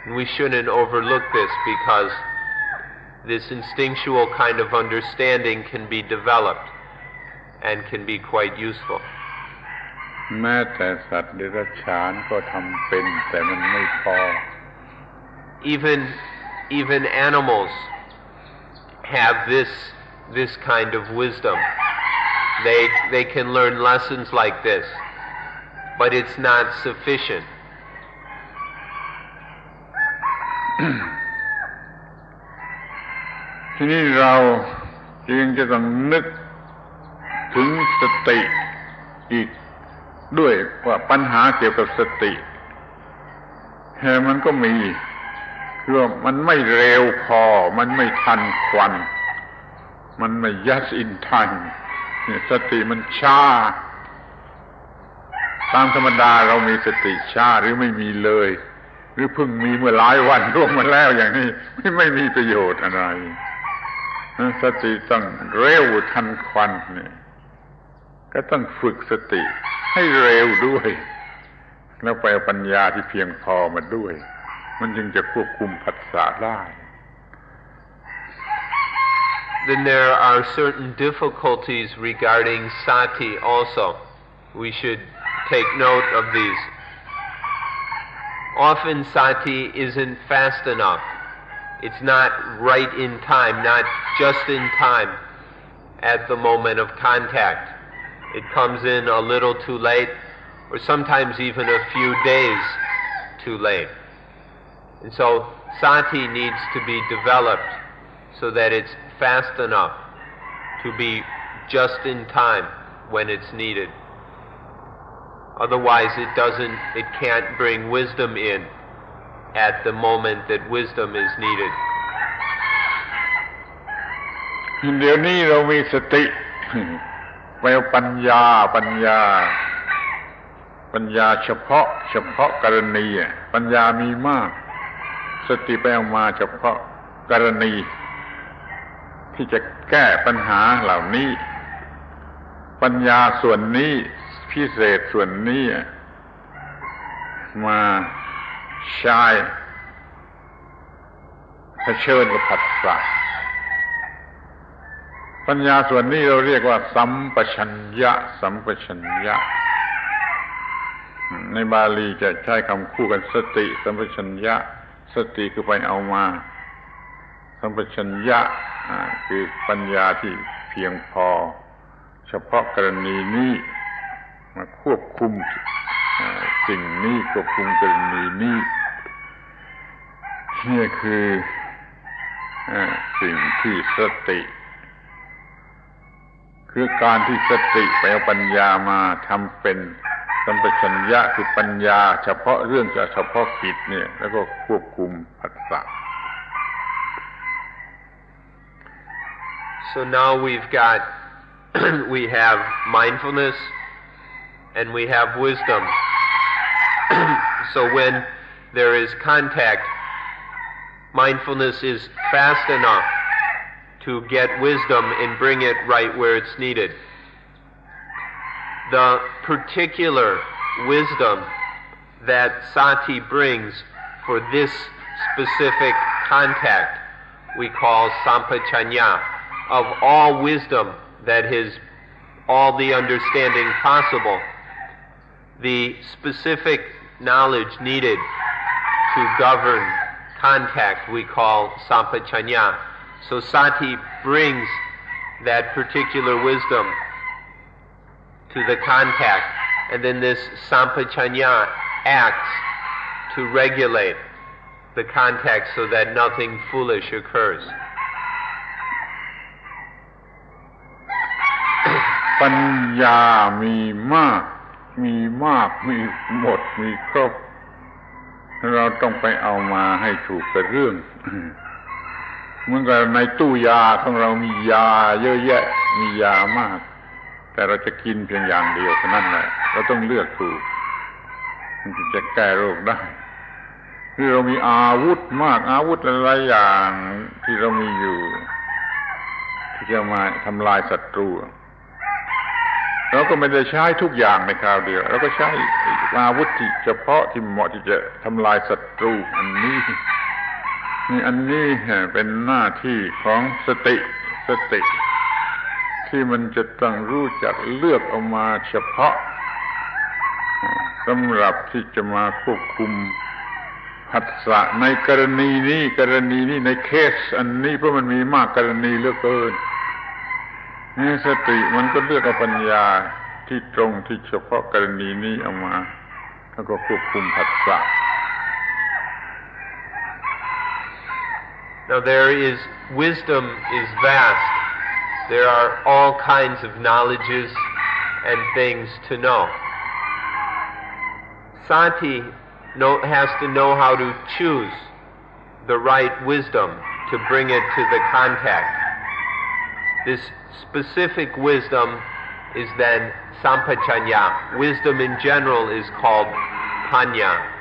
And we shouldn't overlook this, because this instinctual kind of understanding can be developed and can be quite useful. แม้แต่สัตว์เดรัจฉานก็ทำเป็นแต่มันไม่พอ Even animals have this kind of wisdom. They can learn lessons like this, but it's not sufficient. ทีนี้เราจึงจะต้องนึกถึงสติอีกด้วยว่าปัญหาเกี่ยวกับสติ มันก็มีคือว่ามันไม่เร็วพอมันไม่ทันควันมันไม่ just in time สติมันช้าตามธรรมดาเรามีสติช้าหรือไม่มีเลยหรือเพิ่งมีเมื่อหลายวันร่วงมาแล้วอย่างนี้ไม่มีประโยชน์อะไรสติต้องเร็วทันควันนี่ก็ต้องฝึกสติให้เร็วด้วยแล้วไปเอาปัญญาที่เพียงพอมาด้วยมันจึงจะควบคุมผัสสะได้ Then there are certain difficulties regarding sati also. We should take note of these. Often sati isn't fast enough. It's not right in time, not just in time at the moment of contact. It comes in a little too late, or sometimes even a few days too late. And so sati needs to be developed so that it's fast enough to be just in time when it's needed. Otherwise it can't bring wisdom in at the moment that wisdom is needed. เดี๋ยวนี้เรามีสติไปเอาปัญญาเฉพาะกรณีปัญญามีมากสติไปเอามาเฉพาะกรณีที่จะแก้ปัญหาเหล่านี้ปัญญาส่วนนี้พิเศษส่วนนี้มาใช้เผชิญกับผัสสะปัญญาส่วนนี้เราเรียกว่าสัมปชัญญะในบาลีจะใช้คำคู่กันสติสัมปชัญญะสติคือไปเอามาสัมปชัญญะคือปัญญาที่เพียงพอเฉพาะกรณีนี้มาควบคุมสิ่งนี้ควบคุมกรณีนี้นี่คือสิ่งที่สติคือการที่สติไปเอาปัญญามาทำเป็นสัมปชัญญะคือปัญญาเฉพาะเรื่องเฉพาะกิจเนี่ยแล้วก็ควบคุมผัสสะ So now we've got we have mindfulness and we have wisdom. So when there is contact, mindfulness is fast enough to get wisdom and bring it right where it's needed. The particular wisdom that sati brings for this specific contact we call sampachanya. Of all wisdom that is all the understanding possible, the specific knowledge needed to govern contact we call sampachanya. So sati brings that particular wisdom to the contact, and then this sampachanya acts to regulate the contact so that nothing foolish occurs. ปัญญามีมากมีหมดมีครบเราต้องไปเอามาให้ถูกกับเรื่องเหมือนกับในตู้ยาของเรามียาเยอะแยะมียามากแต่เราจะกินเพียงอย่างเดียวเท่านั้นแหละเราต้องเลือกถูกมันจะแก้โรคได้คือเรามีอาวุธมากอาวุธหลายอย่างที่เรามีอยู่ที่จะมาทำลายศัตรูเราก็ไม่ได้ใช้ทุกอย่างในคราวเดียวเราก็ใช้อาวุธที่เฉพาะที่เหมาะที่จะทำลายศัตรูอันนี้เป็นหน้าที่ของสติที่มันจะต้องรู้จักเลือกเอามาเฉพาะสำหรับที่จะมาควบคุมผัสสะในกรณีนี้ในเคสอันนี้เพราะมันมีมากกรณีเหลือเกินนี่สติมันก็เลือกเอาปัญญาที่ตรงที่เฉพาะกรณีนี้เอามาแล้วก็ควบคุมผัสสะ Now wisdom is vast. There are all kinds of knowledges and things to know. Sati has to know how to choose the right wisdom to bring it to the contact. This specific wisdom is then sampajanya. Wisdom in general is called panya.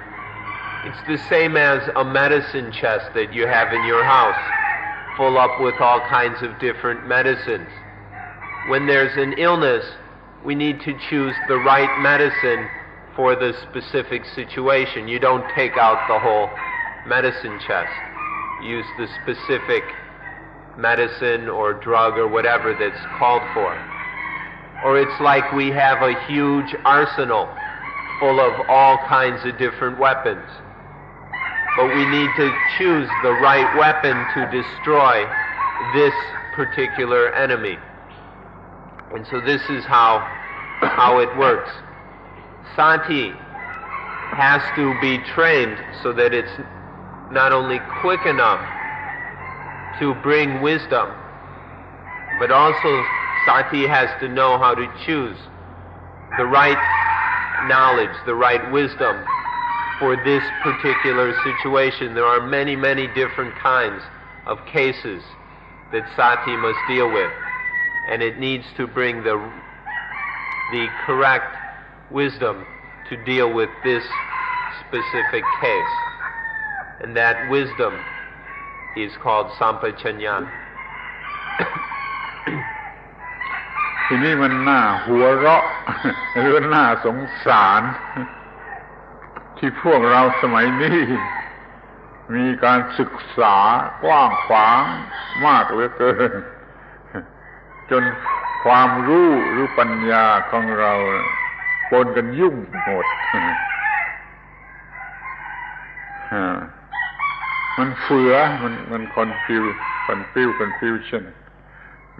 It's the same as a medicine chest that you have in your house, full up with all kinds of different medicines. When there's an illness, we need to choose the right medicine for the specific situation. You don't take out the whole medicine chest. Use the specific medicine or drug or whatever that's called for. Or it's like we have a huge arsenal full of all kinds of different weapons. But we need to choose the right weapon to destroy this particular enemy. And so this is how it works. Sati has to be trained so that it's not only quick enough to bring wisdom, but also Sati has to know how to choose the right knowledge, the right wisdom for this particular situation. There are many, many different kinds of cases that Sati must deal with, and it needs to bring the correct wisdom to deal with this specific case. And that wisdom is called sampajanya. ทีนี้มันน่าหัวเราะ หรือน่าสงสารที่พวกเราสมัยนี้มีการศึกษากว้างขวางมากเหลือเกินจนความรู้หรือปัญญาของเราปนกันยุ่งหมดมันเฟือมันคอนฟิวชั่น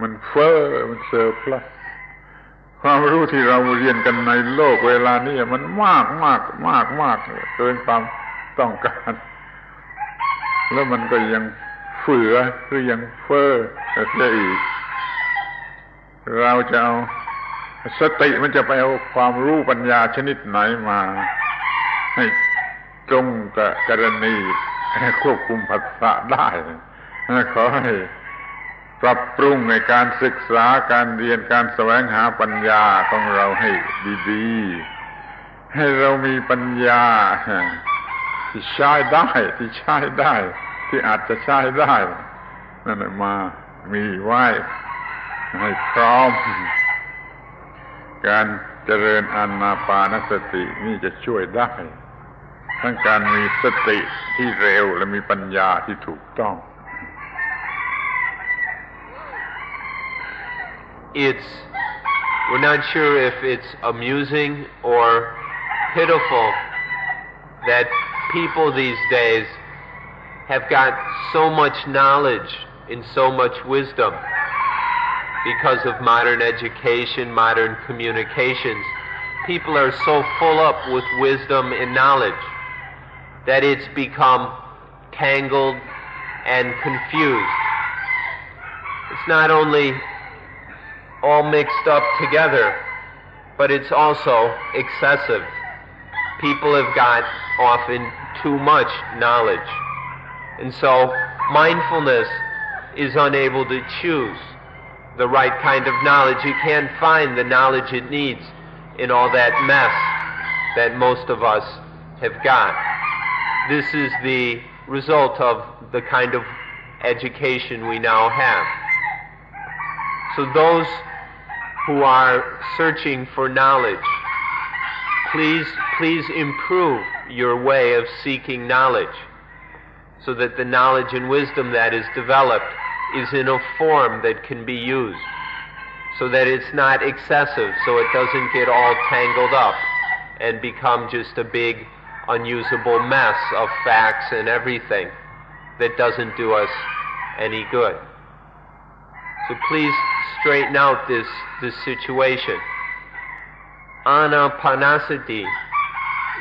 มันเฟ้อมันเซอร์พลัสความรู้ที่เราเรียนกันในโลกเวลานี้มันมากเกินความต้องการแล้วมันก็ยังเฟือหรือยังเฟ้อเสียอีกเราจะเอาสติมันจะไปเอาความรู้ปัญญาชนิดไหนมาให้ตรงกับกรณีควบคุมผัสสะได้ขอให้ปรับปรุงในการศึกษาการเรียนการแสวงหาปัญญาของเราให้ดีๆให้เรามีปัญญาที่ใช้ได้ที่อาจจะใช้ได้นั่นมามีไว้ให้พร้อมการเจริญอานาปานสตินี่จะช่วยได้ทั้งการมีสติที่เร็วและมีปัญญาที่ถูกต้อง We're not sure if it's amusing or pitiful that people these days have got so much knowledge and so much wisdom because of modern education, modern communications. People are so full up with wisdom and knowledge that it's become tangled and confused. It's not only all mixed up together, but it's also excessive. People have got often too much knowledge. And so mindfulness is unable to choose the right kind of knowledge. It can't find the knowledge it needs in all that mess that most of us have got. This is the result of the kind of education we now have. So those who are searching for knowledge, please improve your way of seeking knowledge so that the knowledge and wisdom that is developed is in a form that can be used, so that it's not excessive, so it doesn't get all tangled up and become just a big unusable mess of facts and everything that doesn't do us any good. So please straighten out this situation. Anapanasati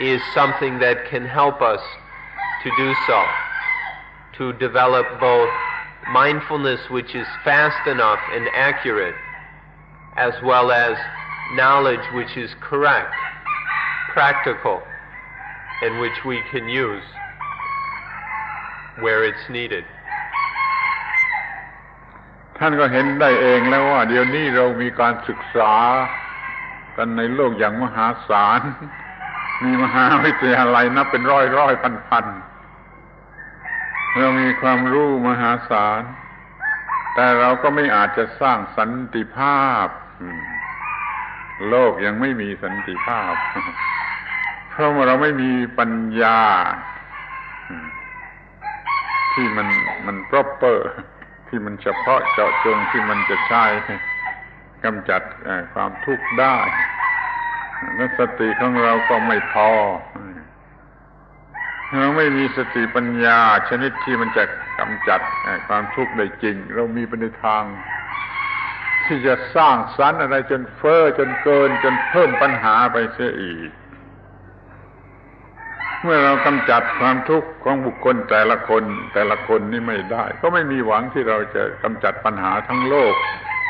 is something that can help us to do so, to develop both mindfulness which is fast enough and accurate, as well as knowledge which is correct, practical, and which we can use where it's needed. ท่านก็เห็นได้เองแล้วว่าเดี๋ยวนี้เรามีการศึกษากันในโลกอย่างมหาศาลมีมหาวิทยาลัยนับเป็นร้อยพันเรามีความรู้มหาศาลแต่เราก็ไม่อาจจะสร้างสันติภาพโลกยังไม่มีสันติภาพเพราะว่าเราไม่มีปัญญาที่มัน proper ที่มันเฉพาะเจาะจงที่มันจะใช้กำจัดความทุกข์ได้และสติของเราก็ไม่พอเราไม่มีสติปัญญาชนิดที่มันจะกำจัดความทุกข์ได้จริงเรามีไปในทางที่จะสร้างสรรค์อะไรจนเฟ้อจนเกินจนเพิ่มปัญหาไปเสียอีกเมื่อเรากำจัดความทุกข์ของบุคคลแต่ละคนนี่ไม่ได้ก็ไม่มีหวังที่เราจะกำจัดปัญหาทั้งโลก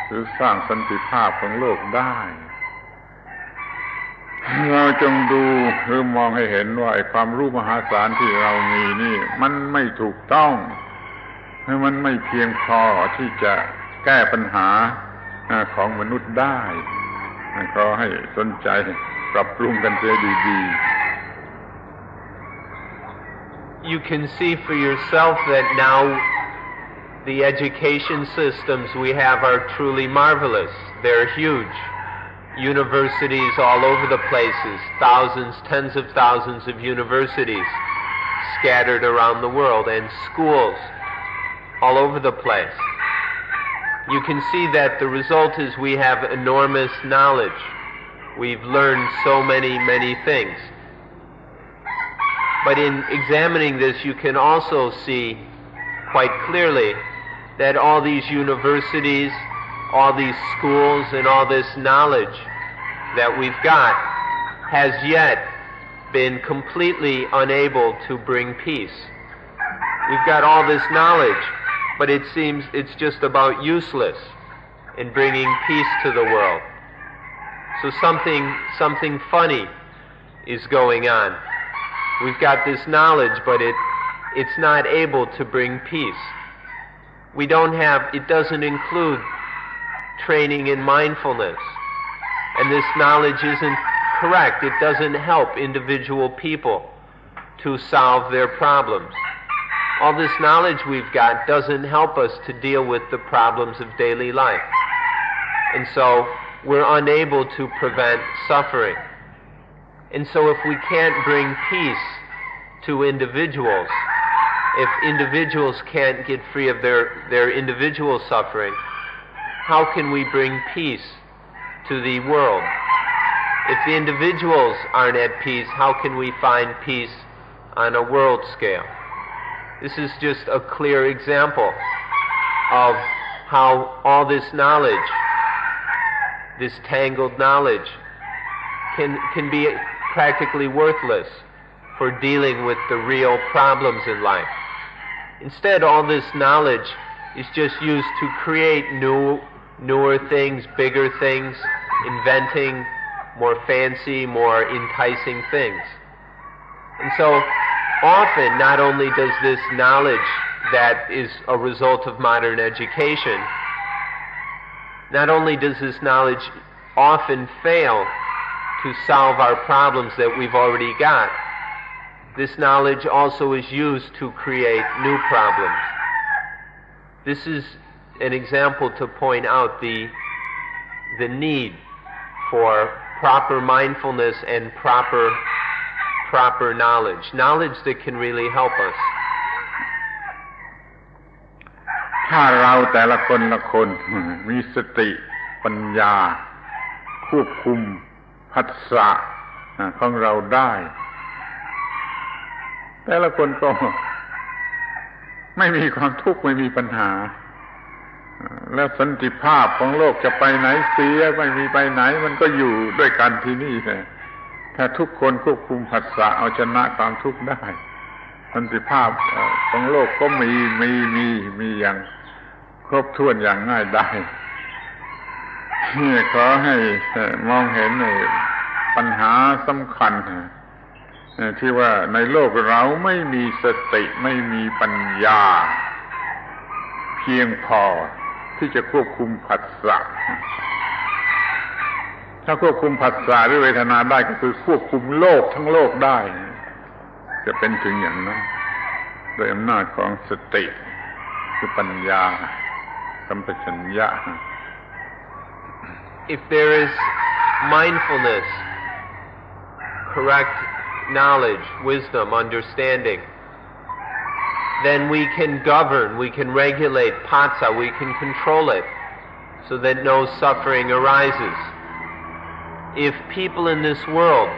หรือสร้างสันติภาพของโลกได้เราจงดูหรือมองให้เห็นว่าความรู้มหาศาลที่เรามีนี่มันไม่ถูกต้องมันไม่เพียงพอที่จะแก้ปัญหาของมนุษย์ได้ขอให้สนใจปรับปรุงกันเสียดีๆYou can see for yourself that now the education systems we have are truly marvelous. They're huge. Universities all over the places, thousands, tens of thousands of universities scattered around the world, and schools all over the place. You can see that the result is we have enormous knowledge. We've learned so many things. But in examining this, you can also see quite clearly that all these universities, all these schools, and all this knowledge that we've got has yet been completely unable to bring peace. We've got all this knowledge, but it seems it's just about useless in bringing peace to the world. So something funny is going on. We've got this knowledge, but it's not able to bring peace. It doesn't include training in mindfulness. And this knowledge isn't correct. It doesn't help individual people to solve their problems. All this knowledge we've got doesn't help us to deal with the problems of daily life. And so we're unable to prevent suffering. And so if we can't bring peace to individuals, if individuals can't get free of their individual suffering, how can we bring peace to the world? If the individuals aren't at peace, how can we find peace on a world scale? This is just a clear example of how all this knowledge, this tangled knowledge, can be practically worthless for dealing with the real problems in life. Instead, all this knowledge is just used to create newer things, bigger things, inventing more fancy, more enticing things. And so often, not only does this knowledge that is a result of modern education, not only does this knowledge often fail to solve our problems that we've already got, this knowledge also is used to create new problems. This is an example to point out the need for proper mindfulness and proper knowledge that can really help us. ถ้าเราแต่ละคนมีสติปัญญาควบคุมผัสสะของเราได้แต่ละคนก็ไม่มีความทุกข์ไม่มีปัญหาแล้วสันติภาพของโลกจะไปไหนเสียไม่มีไปไหนมันก็อยู่ด้วยกันที่นี่แหละถ้าทุกคนควบคุมผัสสะเอาชนะความทุกข์ได้สันติภาพของโลกก็มีอย่างครบถ้วนอย่างง่ายได้ขอให้มองเห็นปัญหาสำคัญ ที่ว่าในโลกเราไม่มีสติไม่มีปัญญาเพียงพอที่จะควบคุมผัสสะถ้าควบคุมผัสสะหรือเวทนาได้ก็คือควบคุมโลกทั้งโลกได้จะเป็นถึงอย่างนั้นโดยอำนาจของสติคือปัญญาสัมปชัญญะ If there is mindfulness, correct knowledge, wisdom, understanding, then we can govern, we can regulate Paticca, we can control it so that no suffering arises. If people in this world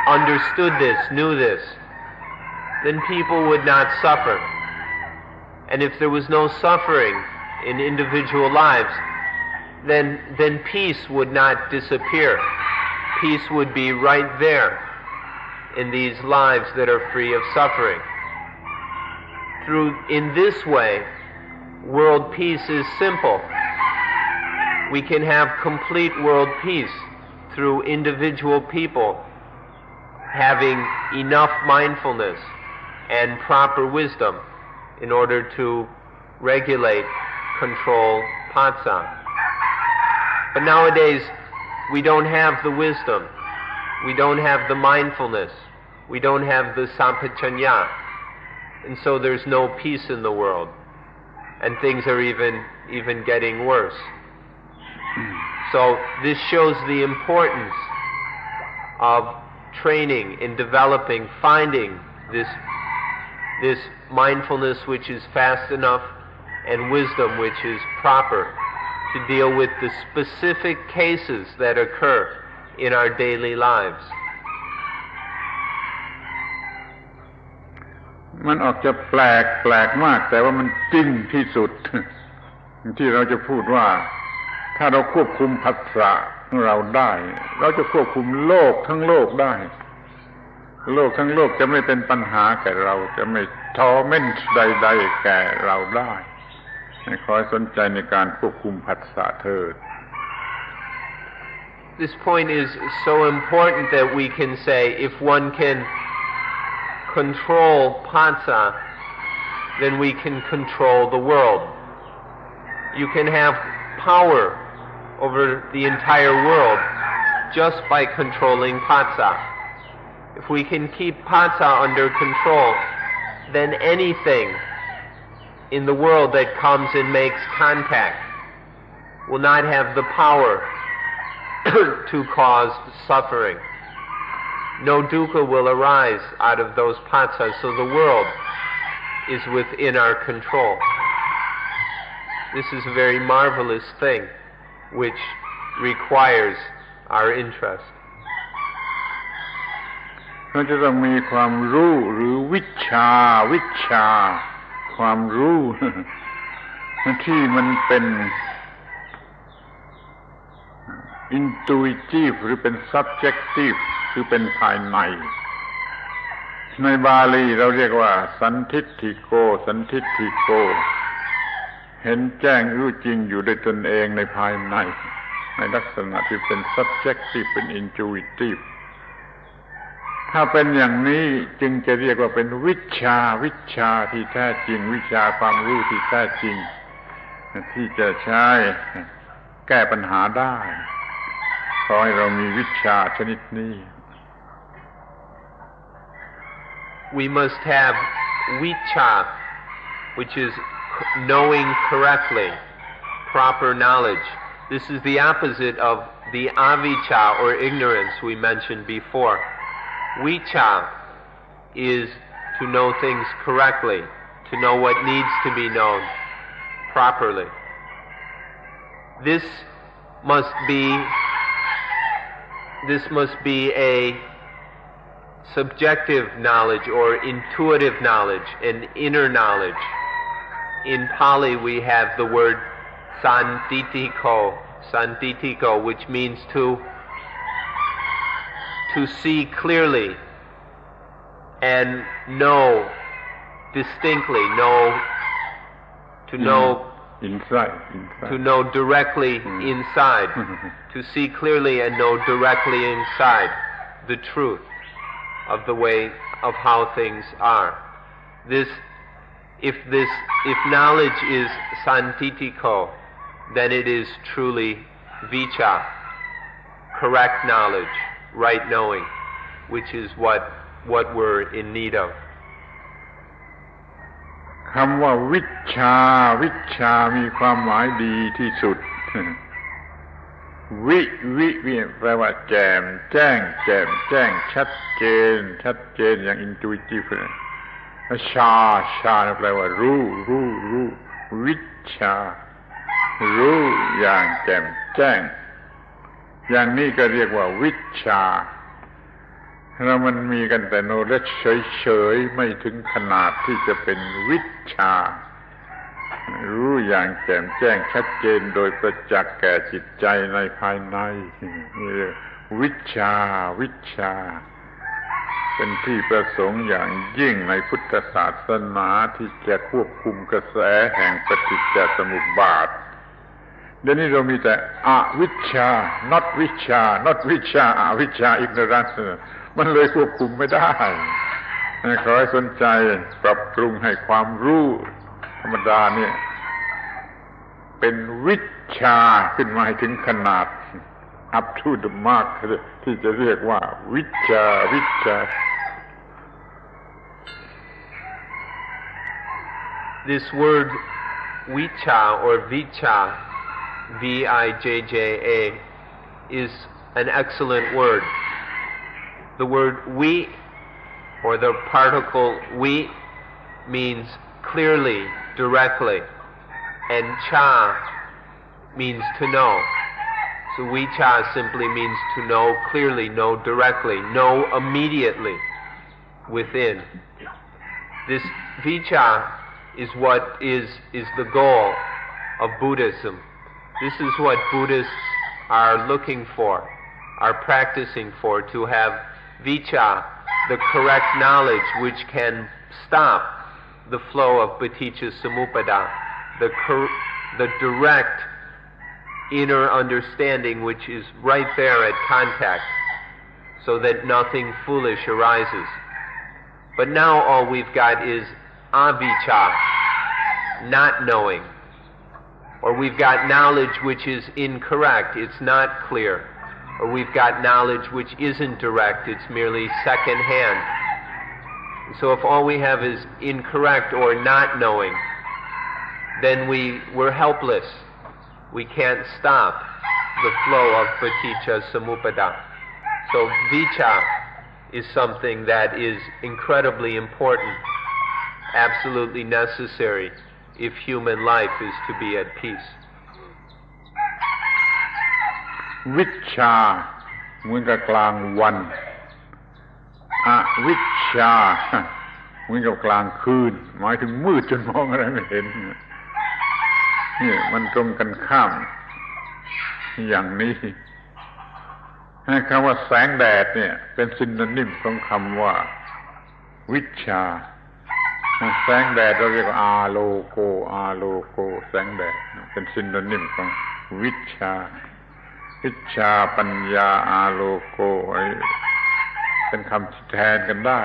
understood this, knew this, then people would not suffer. And if there was no suffering in individual lives, then peace would not disappear. Peace would be right there in these lives that are free of suffering. In this way, world peace is simple. We can have complete world peace through individual people having enough mindfulness and proper wisdom in order to regulate, control Paticca. But nowadays, we don't have the wisdom, we don't have the mindfulness, we don't have the sampajanya, and so there's no peace in the world, and things are even getting worse. So this shows the importance of training in developing, finding this mindfulness which is fast enough and wisdom which is proper to deal with the specific cases that occur in our daily lives. มันออกจะแปลกมากแต่ว่ามันจริงที่สุด ที่เราจะพูดว่าถ้าเราควบคุมผัสสะของเราได้เราจะควบคุมโลกทั้งโลกได้โลกทั้งโลกจะไม่เป็นปัญหาแก่เราจะไม่ทอร์เมนต์ใดๆแก่เราได้ขอให้สนใจในการควบคุมผัสสะเถิด This point is so important that we can say if one can control Paticca, then we can control the world. You can have power over the entire world just by controlling Paticca. If we can keep Paticca under control, then anything in the world that comes and makes contact will not have the power to cause suffering. No dukkha will arise out of those Paticca, so the world is within our control. This is a very marvelous thing which requires our interest. เราจะต้องมีความรู้หรือวิชาความรู้ ที่มันเป็น intuitive หรือเป็น subjective คือเป็นภายในในบาลีเราเรียกว่าสันทิฏฐิโกเห็นแจ้งรู้จริงอยู่ด้วยตนเองในภายในลักษณะที่เป็น subjective เป็น intuitive ถ้าเป็นอย่างนี้จึงจะเรียกว่าเป็นวิชาที่แท้จริงวิชาความรู้ที่แท้จริงที่จะใช้แก้ปัญหาได้ขอให้เรามีวิชาชนิดนี้ We must have vicha, which is knowing correctly, proper knowledge. This is the opposite of the avijja or ignorance we mentioned before. Vicha is to know things correctly, to know what needs to be known properly. This must be a subjective knowledge or intuitive knowledge, an inner knowledge. In Pali we have the word santitiko, which means to see clearly and know distinctly, to know inside. To know directly inside, to see clearly and know directly inside the truth. of the way of how things are. If knowledge is santitiko, then it is truly vicha, correct knowledge, right knowing, which is what we're in need of. คำว่าวิชามีความหมายดีที่สุด วิแปลว่าแจ่มแจ้งชัดเจนอย่าง intuitive ชาแปลว่ารู้วิชารู้อย่างแจ่มแจ้งอย่างนี้ก็เรียกว่าวิชาแล้วมันมีกันแต่ knowledge เฉยๆไม่ถึงขนาดที่จะเป็นวิชารู้อย่างแจ่มแจ้งชัดเจนโดยประจักษ์แก่จิตใจในภายในนี่เรียกวิชาเป็นที่ประสงค์อย่างยิ่งในพุทธศาสนาที่จะควบคุมกระแสแห่งปฏิจจสมุปบาทเดี๋ยวนี้เรามีแต่อวิชชา not วิชาอวิชชา ignorance มันเลยควบคุมไม่ได้ขอให้สนใจปรับปรุงให้ความรู้ธรรมดาเนี่ยเป็นวิชาขึ้นมาให้ถึงขนาด up to the mark ที่จะเรียกว่าวิชา This word vicha or vicha, V-I-J-J-A, is an excellent word. The word vi, or the particle vi, means clearly, directly, and cha means to know. So vicha simply means to know clearly, know directly, know immediately within. This vicha is what is the goal of Buddhism. This is what Buddhists are looking for, are practicing for, to have vicha, the correct knowledge which can stop the flow of Paticca Samuppada, the direct inner understanding which is right there at contact, so that nothing foolish arises. But now all we've got is avicca, not knowing, or we've got knowledge which is incorrect, it's not clear, or we've got knowledge which isn't direct, it's merely second-hand. So if all we have is incorrect or not knowing, then we're helpless. We can't stop the flow of Paticca Samuppada. So vicha is something that is incredibly important, absolutely necessary if human life is to be at peace. วิชาเหมือนกับกลางวันอวิชาเหมือนกับกลางคืนหมายถึงมืดจนมองอะไรไม่เห็นนี่มันตรงกันข้ามอย่างนี้คำว่าแสงแดดเนี่ยเป็นซิโนนิมของคำว่าวิชาแสงแดดเราเรียกว่าอาโลโกแสงแดดเป็นซิโนนิมของวิชาปัญญาอาโลโกเป็นคำที่แทนกันได้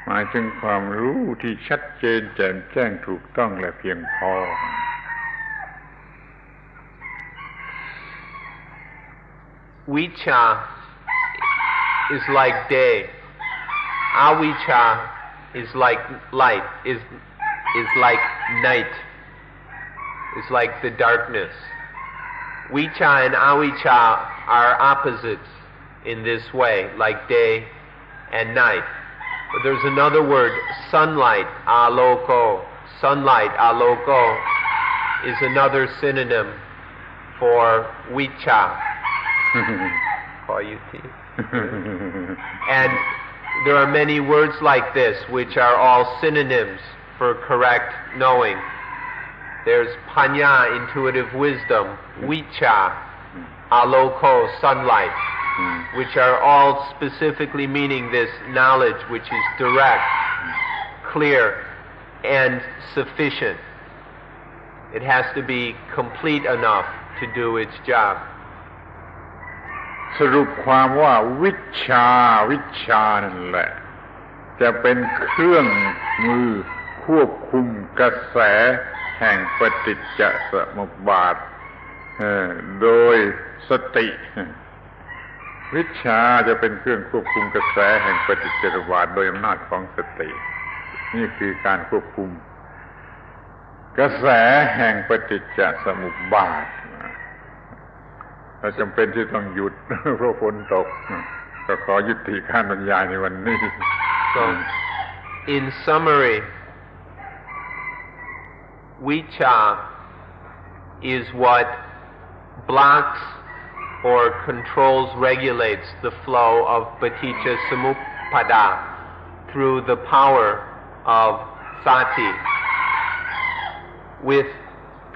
หมายถึงความรู้ที่ชัดเจนแจ่มแจ้งถูกต้องและเพียงพอ Vicha is like day. Avicca is like light, is like night, is like the darkness. Vicha and avicca are opposites in this way, like day and night. But there's another word, sunlight, aloko. Sunlight, aloko, is another synonym for vicha. Call you T. And there are many words like this which are all synonyms for correct knowing. There's panya, intuitive wisdom, vicha, aloko, sunlight, which are all specifically meaning this knowledge which is direct, clear, and sufficient. It has to be complete enough to do its job. สรุปความว่าวิชานั่นแหละจะเป็นเครื่องมือควบคุมกระแสแห่งปฏิจจสมุปบาทโดยสติวิชาจะเป็นเครื่องควบคุมกระแสแห่งปฏิจจสมุปบาทโดยอำนาจของสตินี่คือการควบคุมกระแสแห่งปฏิจจสมุปบาทเราจำเป็นที่ต้องหยุดเพราะฝนตกก็ขอยุติการบรรยายในวันนี้ So, in summary, vicha is what blocks or controls, regulates the flow of Paticca Samuppada through the power of sati.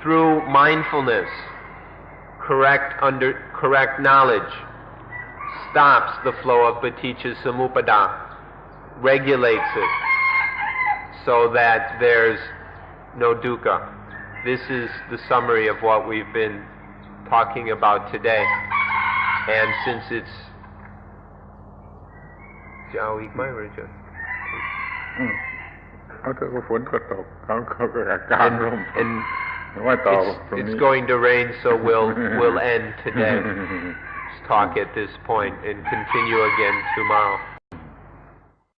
Through mindfulness, correct knowledge stops the flow of Paticca Samuppada, regulates it so that there's no dukkha. This is the summary of what we've been talking about today. And since it's it's going to rain, so we'll end today. Talk at this point and continue again tomorrow.